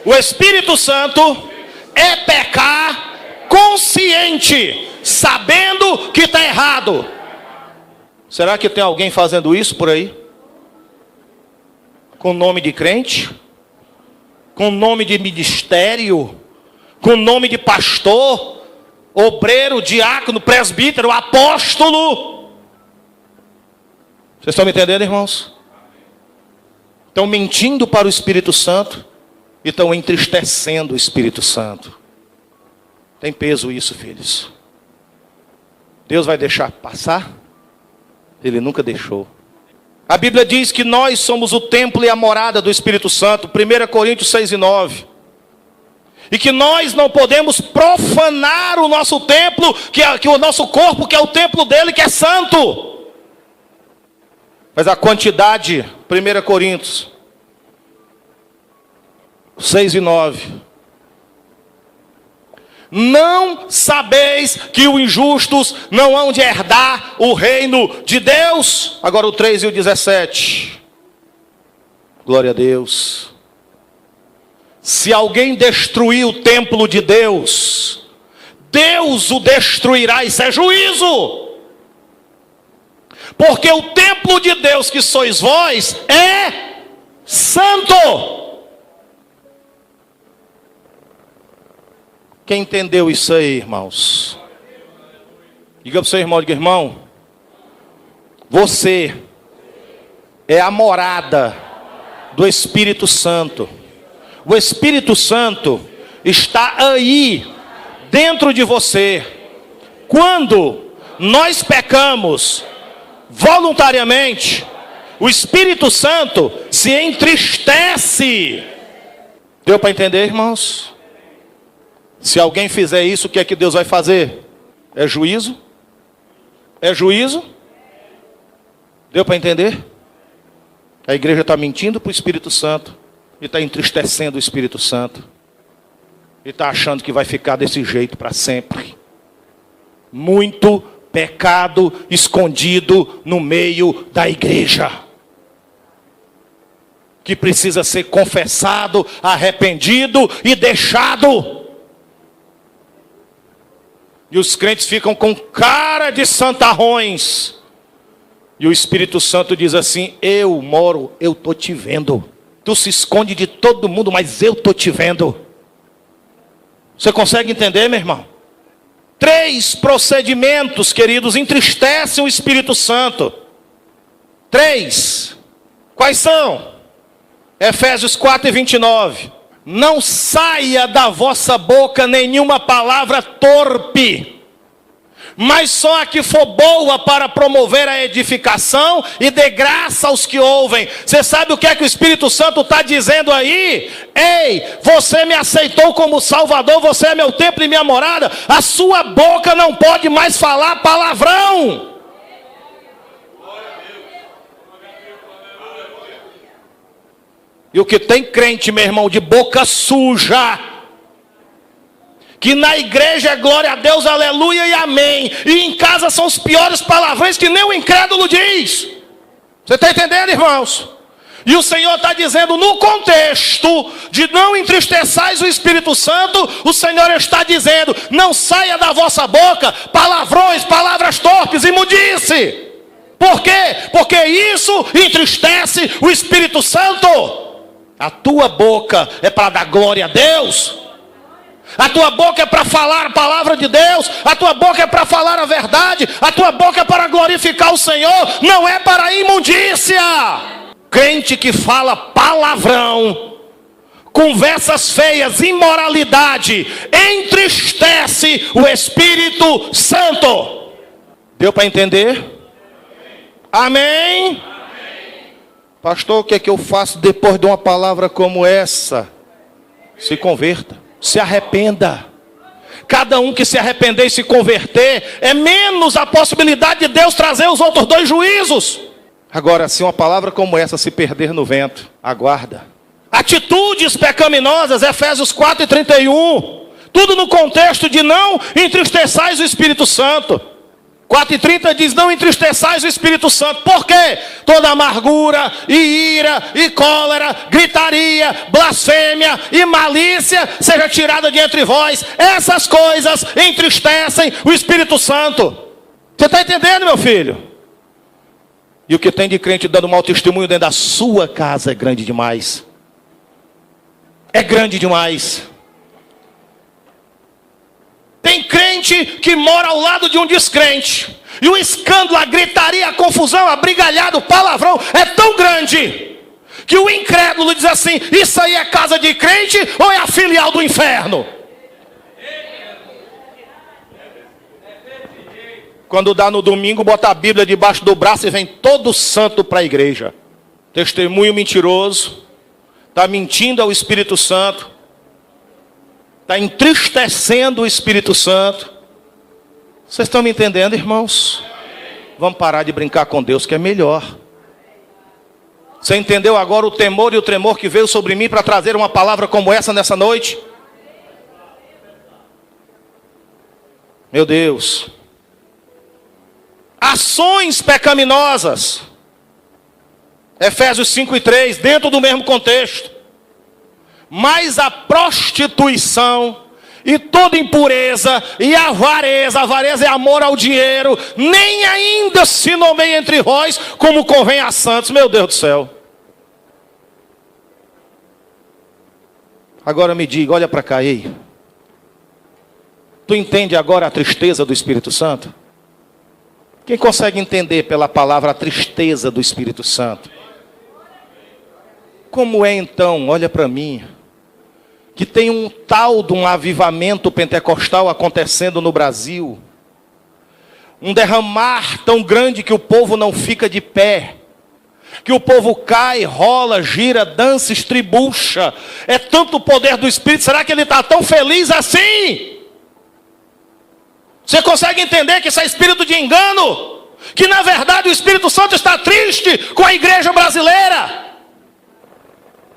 o Espírito Santo é pecar consciente, sabendo que está errado. Será que tem alguém fazendo isso por aí? Com nome de crente? Com nome de ministério? Com nome de pastor? Obreiro, diácono, presbítero, apóstolo? Vocês estão me entendendo, irmãos? Estão mentindo para o Espírito Santo e estão entristecendo o Espírito Santo. Tem peso isso, filhos. Deus vai deixar passar? Ele nunca deixou. A Bíblia diz que nós somos o templo e a morada do Espírito Santo. 1 Coríntios 6:9. E que nós não podemos profanar o nosso templo, que o nosso corpo, que é o templo dele, que é santo. Mas a quantidade, 1 Coríntios 6:9. Não sabeis que os injustos não hão de herdar o reino de Deus? Agora o 3:17. Glória a Deus. Se alguém destruir o templo de Deus, Deus o destruirá, isso é juízo. Porque o templo de Deus que sois vós é santo. Quem entendeu isso aí, irmãos? Diga para o seu irmão, diga: irmão, você é a morada do Espírito Santo. O Espírito Santo está aí, dentro de você. Quando nós pecamos voluntariamente, o Espírito Santo se entristece. Deu para entender, irmãos? Se alguém fizer isso, o que é que Deus vai fazer? É juízo? É juízo? Deu para entender? A igreja está mentindo para o Espírito Santo. E está entristecendo o Espírito Santo. E está achando que vai ficar desse jeito para sempre. Muito pecado escondido no meio da igreja. Que precisa ser confessado, arrependido e deixado. E os crentes ficam com cara de santarrões. E o Espírito Santo diz assim: eu estou te vendo. Tu se esconde de todo mundo, mas eu estou te vendo. Você consegue entender, meu irmão? 3 procedimentos, queridos, entristecem o Espírito Santo. 3. Quais são? Efésios 4:29. Não saia da vossa boca nenhuma palavra torpe, mas só a que for boa para promover a edificação e dê graça aos que ouvem. Você sabe o que é que o Espírito Santo está dizendo aí? Ei, você me aceitou como Salvador, você é meu templo e minha morada. A sua boca não pode mais falar palavrão. E o que tem crente, meu irmão, de boca suja, que na igreja é glória a Deus, aleluia e amém, e em casa são os piores palavrões que nem o incrédulo diz. Você está entendendo, irmãos? E o Senhor está dizendo, no contexto de não entristeçais o Espírito Santo, o Senhor está dizendo, não saia da vossa boca palavrões, palavras torpes, imundice. Por quê? Porque isso entristece o Espírito Santo. A tua boca é para dar glória a Deus. A tua boca é para falar a palavra de Deus, a tua boca é para falar a verdade, a tua boca é para glorificar o Senhor, não é para a imundícia. Crente que fala palavrão, conversas feias, imoralidade, entristece o Espírito Santo. Deu para entender? Amém? Pastor, o que é que eu faço depois de uma palavra como essa? Se converta, se arrependa. Cada um que se arrepender e se converter, é menos a possibilidade de Deus trazer os outros dois juízos. Agora, se uma palavra como essa se perder no vento, aguarda. Atitudes pecaminosas, Efésios 4:31. Tudo no contexto de não entristeçais o Espírito Santo. 4:30 diz, não entristeçais o Espírito Santo. Por quê? Toda amargura, e ira, e cólera, gritaria, blasfêmia e malícia seja tirada de entre vós. Essas coisas entristecem o Espírito Santo. Você está entendendo, meu filho? E o que tem de crente dando mau testemunho dentro da sua casa é grande demais. É grande demais. Tem crente que mora ao lado de um descrente. E o escândalo, a gritaria, a confusão, a brigalhada, o palavrão é tão grande que o incrédulo diz assim, isso aí é casa de crente ou é a filial do inferno? Quando dá no domingo, bota a Bíblia debaixo do braço e vem todo santo para a igreja. Testemunho mentiroso. Está mentindo ao Espírito Santo. Está entristecendo o Espírito Santo. Vocês estão me entendendo, irmãos? Vamos parar de brincar com Deus, que é melhor. Você entendeu agora o temor e o tremor que veio sobre mim para trazer uma palavra como essa nessa noite? Meu Deus. Ações pecaminosas. Efésios 5:3, dentro do mesmo contexto. Mas a prostituição e toda impureza e avareza é amor ao dinheiro, nem ainda se nomeia entre vós como convém a santos. Meu Deus do céu. Agora me diga, olha para cá aí. Tu entende agora a tristeza do Espírito Santo? Quem consegue entender pela palavra a tristeza do Espírito Santo? Como é então, olha para mim, que tem um tal de um avivamento pentecostal acontecendo no Brasil, um derramar tão grande que o povo não fica de pé, que o povo cai, rola, gira, dança, estribucha, é tanto o poder do Espírito, será que ele está tão feliz assim? Você consegue entender que isso é espírito de engano? Que na verdade o Espírito Santo está triste com a igreja brasileira?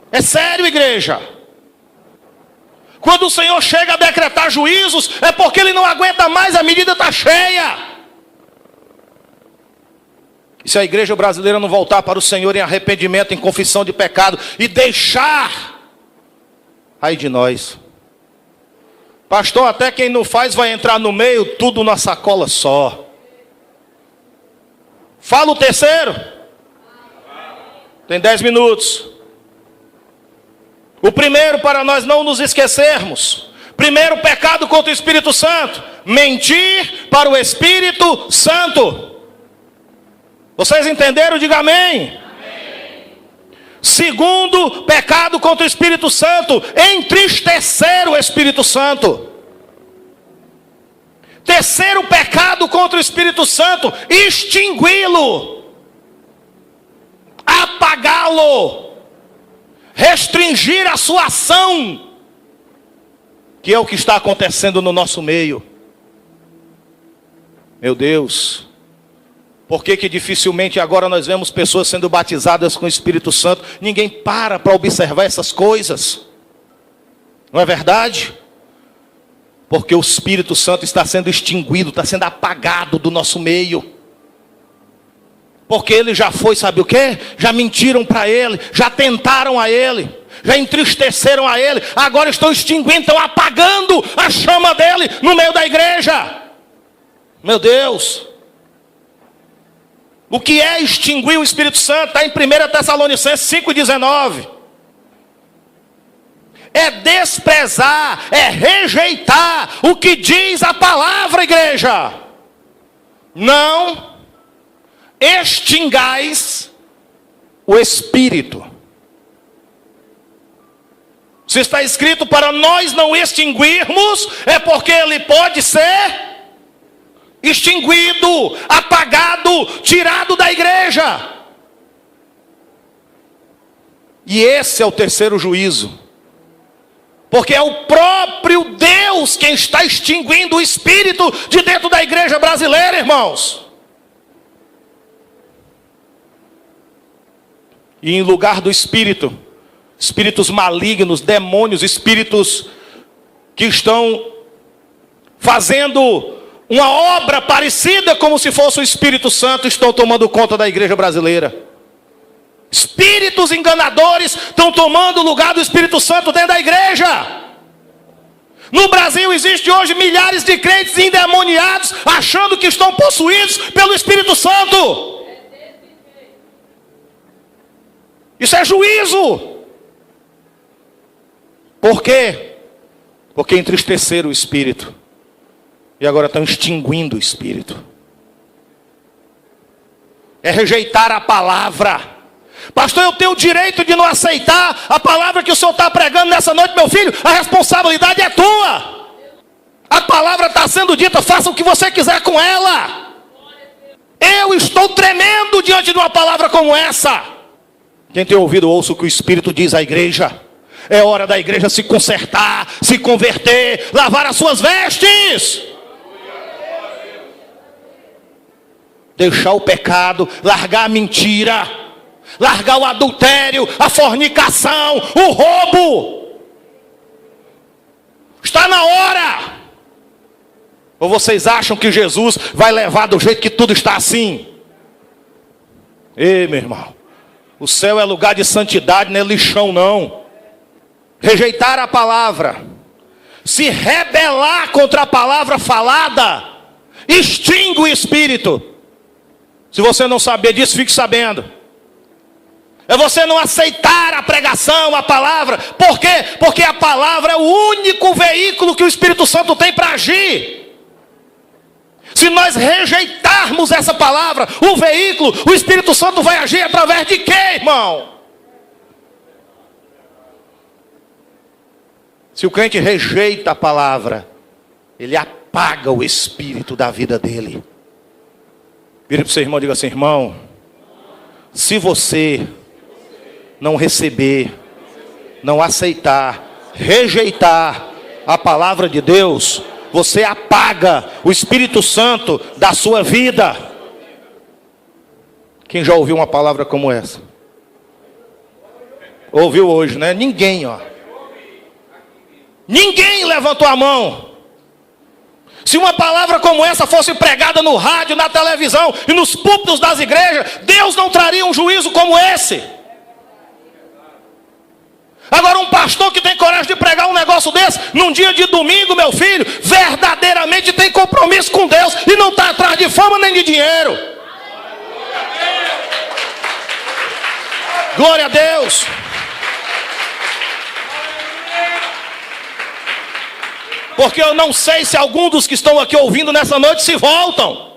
É sério, igreja. Quando o Senhor chega a decretar juízos, é porque Ele não aguenta mais, a medida está cheia. E se a igreja brasileira não voltar para o Senhor em arrependimento, em confissão de pecado, e deixar, ai de nós. Pastor, até quem não faz vai entrar no meio, tudo na sacola só. Fala o terceiro. Tem 10 minutos. O primeiro, para nós não nos esquecermos. Primeiro pecado contra o Espírito Santo. Mentir para o Espírito Santo. Vocês entenderam? Diga amém. Segundo pecado contra o Espírito Santo, entristecer o Espírito Santo. Terceiro pecado contra o Espírito Santo, extingui-lo, apagá-lo, restringir a sua ação, que é o que está acontecendo no nosso meio. Meu Deus. Por que dificilmente agora nós vemos pessoas sendo batizadas com o Espírito Santo? Ninguém para observar essas coisas. Não é verdade? Porque o Espírito Santo está sendo extinguido, está sendo apagado do nosso meio. Porque ele já foi, sabe o quê? Já mentiram para ele, já tentaram a ele, já entristeceram a ele, agora estão extinguindo, estão apagando a chama dele no meio da igreja. Meu Deus. O que é extinguir o Espírito Santo? Está em 1 Tessalonicenses 5,19. é desprezar, é rejeitar o que diz a palavra, igreja. Não extingais o Espírito. Se está escrito para nós não extinguirmos, é porque ele pode ser extinguido, apagado, tirado da igreja. E esse é o terceiro juízo. Porque é o próprio Deus quem está extinguindo o Espírito de dentro da igreja brasileira, irmãos. E em lugar do Espírito, espíritos malignos, demônios, espíritos que estão fazendo uma obra parecida como se fosse o Espírito Santo, estão tomando conta da igreja brasileira. Espíritos enganadores estão tomando o lugar do Espírito Santo dentro da igreja. No Brasil existe hoje milhares de crentes endemoniados, achando que estão possuídos pelo Espírito Santo. Isso é juízo. Por quê? Porque entristeceram o Espírito. E agora estão extinguindo o Espírito. É rejeitar a palavra. Pastor, eu tenho o direito de não aceitar a palavra que o senhor está pregando nessa noite, meu filho. A responsabilidade é tua. A palavra está sendo dita, faça o que você quiser com ela. Eu estou tremendo diante de uma palavra como essa. Quem tem ouvido, ouça o que o Espírito diz à igreja. É hora da igreja se consertar, se converter, lavar as suas vestes. Deixar o pecado, largar a mentira, largar o adultério, a fornicação, o roubo. Está na hora. Ou vocês acham que Jesus vai levar do jeito que tudo está assim? Ei, meu irmão, o céu é lugar de santidade, não é lixão não. Rejeitar a palavra, se rebelar contra a palavra falada, extingue o Espírito. Se você não saber disso, fique sabendo. É você não aceitar a pregação, a palavra. Por quê? Porque a palavra é o único veículo que o Espírito Santo tem para agir. Se nós rejeitarmos essa palavra, o veículo, o Espírito Santo vai agir através de quê, irmão? Se o crente rejeita a palavra, ele apaga o Espírito da vida dele. Vira para o seu irmão e diga assim: irmão, se você não receber, não aceitar, rejeitar a palavra de Deus, você apaga o Espírito Santo da sua vida. Quem já ouviu uma palavra como essa? Ouviu hoje, né? Ninguém, ó. Ninguém levantou a mão. Se uma palavra como essa fosse pregada no rádio, na televisão e nos púlpitos das igrejas, Deus não traria um juízo como esse. Agora, um pastor que tem coragem de pregar um negócio desse num dia de domingo, meu filho, verdadeiramente tem compromisso com Deus e não está atrás de fama nem de dinheiro. Glória a Deus. Porque eu não sei se algum dos que estão aqui ouvindo nessa noite se voltam.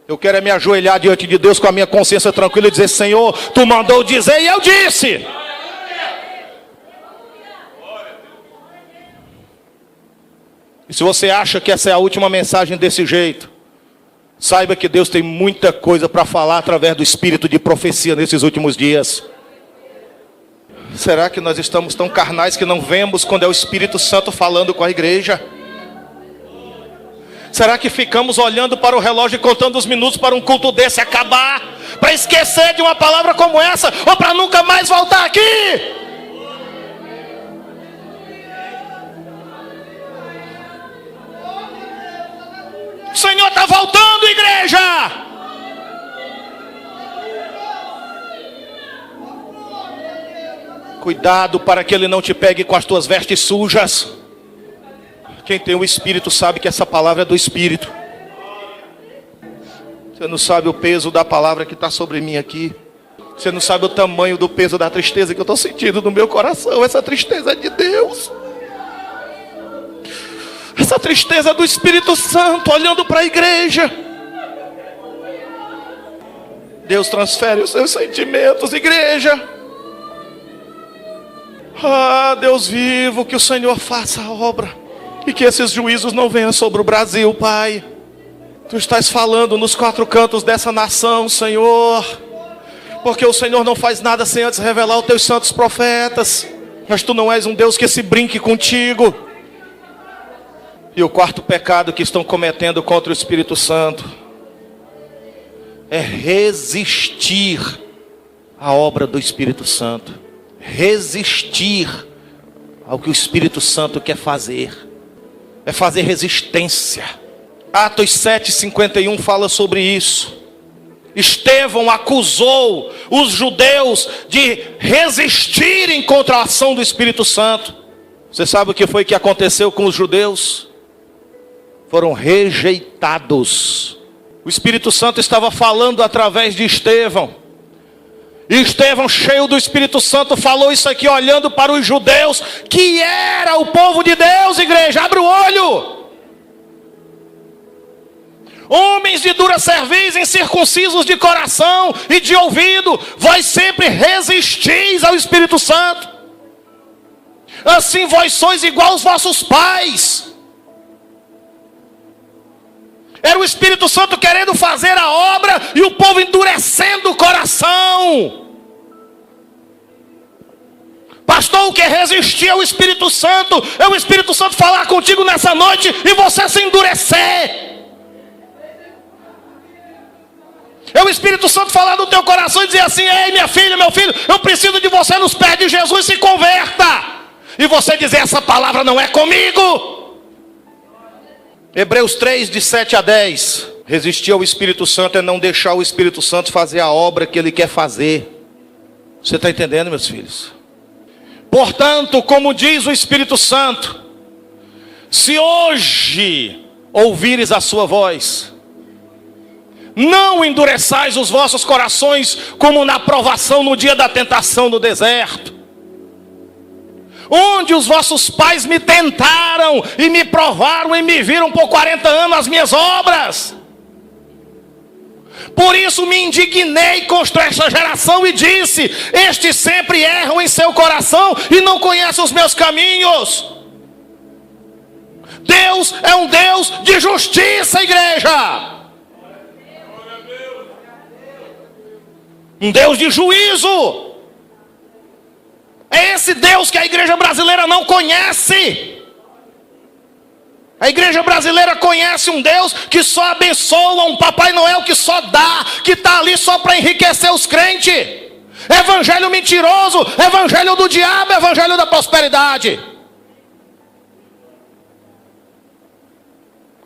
Eu quero é me ajoelhar diante de Deus com a minha consciência tranquila e dizer: Senhor, Tu mandou dizer e eu disse. E se você acha que essa é a última mensagem desse jeito, saiba que Deus tem muita coisa para falar através do espírito de profecia nesses últimos dias. Será que nós estamos tão carnais que não vemos quando é o Espírito Santo falando com a igreja? Será que ficamos olhando para o relógio e contando os minutos para um culto desse acabar, para esquecer de uma palavra como essa, ou para nunca mais voltar aqui? O Senhor está voltando, igreja! Cuidado para que Ele não te pegue com as tuas vestes sujas. Quem tem o Espírito sabe que essa palavra é do Espírito. Você não sabe o peso da palavra que está sobre mim aqui. Você não sabe o tamanho do peso da tristeza que eu estou sentindo no meu coração. Essa tristeza é de Deus. Essa tristeza do Espírito Santo olhando para a igreja. Deus transfere os seus sentimentos, igreja. Ah, Deus vivo, que o Senhor faça a obra. E que esses juízos não venham sobre o Brasil, Pai. Tu estás falando nos quatro cantos dessa nação, Senhor. Porque o Senhor não faz nada sem antes revelar os teus santos profetas. Mas tu não és um Deus que se brinque contigo. E o quarto pecado que estão cometendo contra o Espírito Santo é resistir à obra do Espírito Santo. Resistir ao que o Espírito Santo quer fazer. É fazer resistência. Atos 7:51 fala sobre isso. Estevão acusou os judeus de resistirem contra a ação do Espírito Santo. Você sabe o que foi que aconteceu com os judeus? Foram rejeitados. O Espírito Santo estava falando através de Estevão. E Estevão, cheio do Espírito Santo, falou isso aqui olhando para os judeus, que era o povo de Deus, igreja. Abre o olho. Homens de dura cerviz, incircuncisos de coração e de ouvido, vós sempre resistis ao Espírito Santo. Assim vós sois igual aos vossos pais. Era o Espírito Santo querendo fazer a obra e o povo endurecendo o coração. Pastor, o que é resistir ao Espírito Santo? É o Espírito Santo falar contigo nessa noite e você se endurecer. É o Espírito Santo falar no teu coração e dizer assim: ei, minha filha, meu filho, eu preciso de você nos pés de Jesus, se converta. E você dizer: essa palavra não é comigo. Hebreus 3, de 7 a 10. Resistir ao Espírito Santo é não deixar o Espírito Santo fazer a obra que ele quer fazer. Você está entendendo, meus filhos? Portanto, como diz o Espírito Santo, se hoje ouvires a sua voz, não endureçais os vossos corações como na provação no dia da tentação no deserto, onde os vossos pais me tentaram e me provaram e me viram por 40 anos as minhas obras. Por isso me indignei contra esta geração e disse: estes sempre erram em seu coração e não conhecem os meus caminhos. Deus é um Deus de justiça, igreja. Um Deus de juízo. É esse Deus que a igreja brasileira não conhece. A igreja brasileira conhece um Deus que só abençoa, um Papai Noel que só dá, que está ali só para enriquecer os crentes. Evangelho mentiroso, evangelho do diabo, evangelho da prosperidade.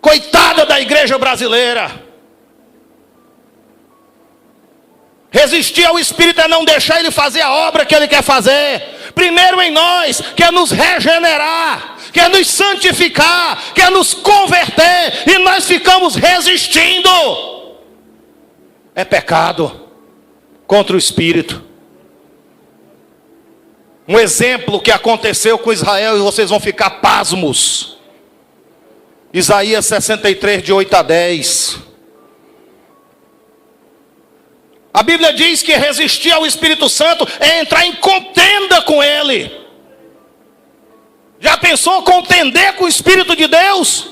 Coitada da igreja brasileira. Resistir ao Espírito é não deixar ele fazer a obra que ele quer fazer. Primeiro em nós, quer nos regenerar, quer nos santificar, quer nos converter, e nós ficamos resistindo. É pecado contra o Espírito. Um exemplo que aconteceu com Israel, e vocês vão ficar pasmos. Isaías 63, de 8 a 10. A Bíblia diz que resistir ao Espírito Santo é entrar em contenda com Ele. Já pensou contender com o Espírito de Deus?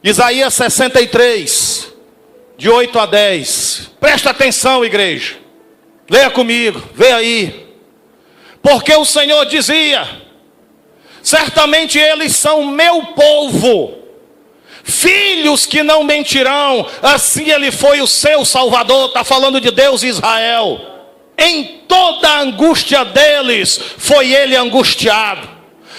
Isaías 63, de 8 a 10. Presta atenção, igreja. Leia comigo, vê aí. Porque o Senhor dizia: certamente eles são meu povo, filhos que não mentirão, assim ele foi o seu Salvador. Está falando de Deus e Israel. Em toda a angústia deles foi ele angustiado,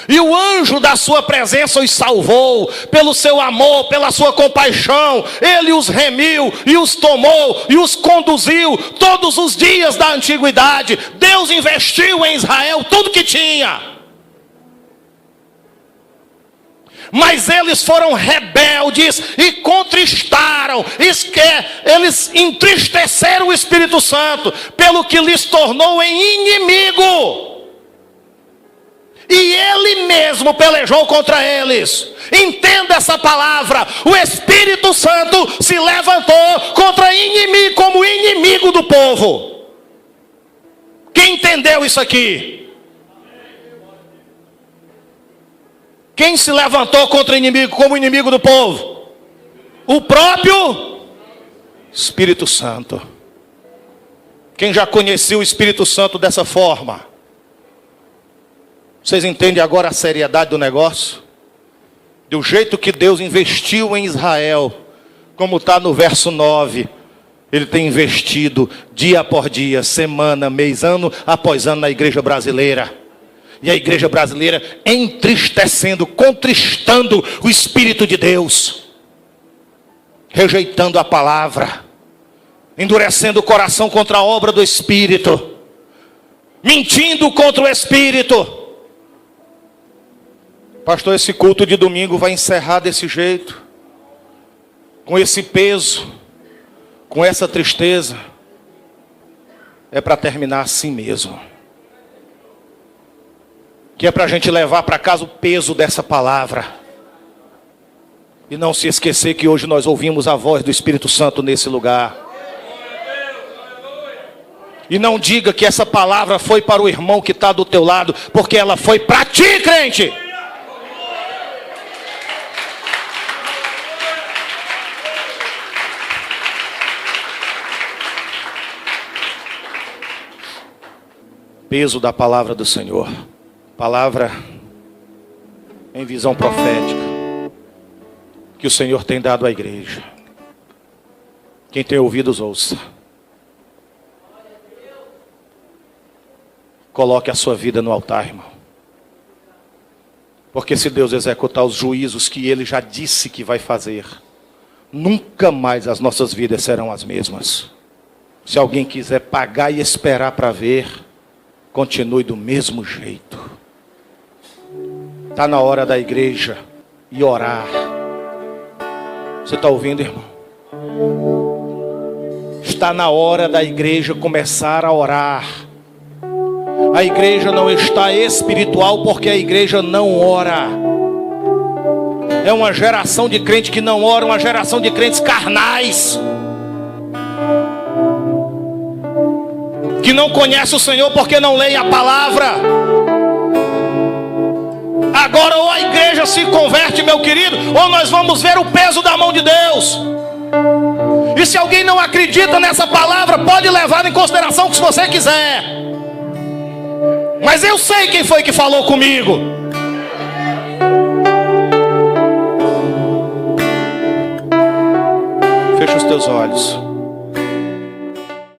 e o anjo da sua presença os salvou. Pelo seu amor, pela sua compaixão, ele os remiu e os tomou e os conduziu todos os dias da antiguidade. Deus investiu em Israel tudo que tinha. Mas eles foram rebeldes e contristaram, eles entristeceram o Espírito Santo, pelo que lhes tornou em inimigo. E ele mesmo pelejou contra eles. Entenda essa palavra: o Espírito Santo se levantou contra inimigo, como inimigo do povo. Quem entendeu isso aqui? Quem se levantou contra o inimigo como inimigo do povo? O próprio Espírito Santo. Quem já conhecia o Espírito Santo dessa forma? Vocês entendem agora a seriedade do negócio? Do jeito que Deus investiu em Israel, como está no verso 9, Ele tem investido dia após dia, semana, mês, ano após ano na igreja brasileira. E a igreja brasileira entristecendo, contristando o Espírito de Deus, rejeitando a palavra, endurecendo o coração contra a obra do Espírito, mentindo contra o Espírito. Pastor, esse culto de domingo vai encerrar desse jeito, com esse peso, com essa tristeza. É para terminar assim mesmo. Que é para a gente levar para casa o peso dessa palavra. E não se esquecer que hoje nós ouvimos a voz do Espírito Santo nesse lugar. E não diga que essa palavra foi para o irmão que está do teu lado, porque ela foi para ti, crente. Peso da palavra do Senhor. Palavra em visão profética que o Senhor tem dado à igreja. Quem tem ouvidos, ouça. Coloque a sua vida no altar, irmão. Porque se Deus executar os juízos que Ele já disse que vai fazer, nunca mais as nossas vidas serão as mesmas. Se alguém quiser pagar e esperar para ver, continue do mesmo jeito. Está na hora da igreja e orar. Você está ouvindo, irmão? Está na hora da igreja começar a orar. A igreja não está espiritual porque a igreja não ora. É uma geração de crentes que não ora, uma geração de crentes carnais, que não conhece o Senhor porque não leem a palavra. Agora ou a igreja se converte, meu querido, ou nós vamos ver o peso da mão de Deus. E se alguém não acredita nessa palavra, pode levar em consideração o que você quiser. Mas eu sei quem foi que falou comigo. Fecha os teus olhos.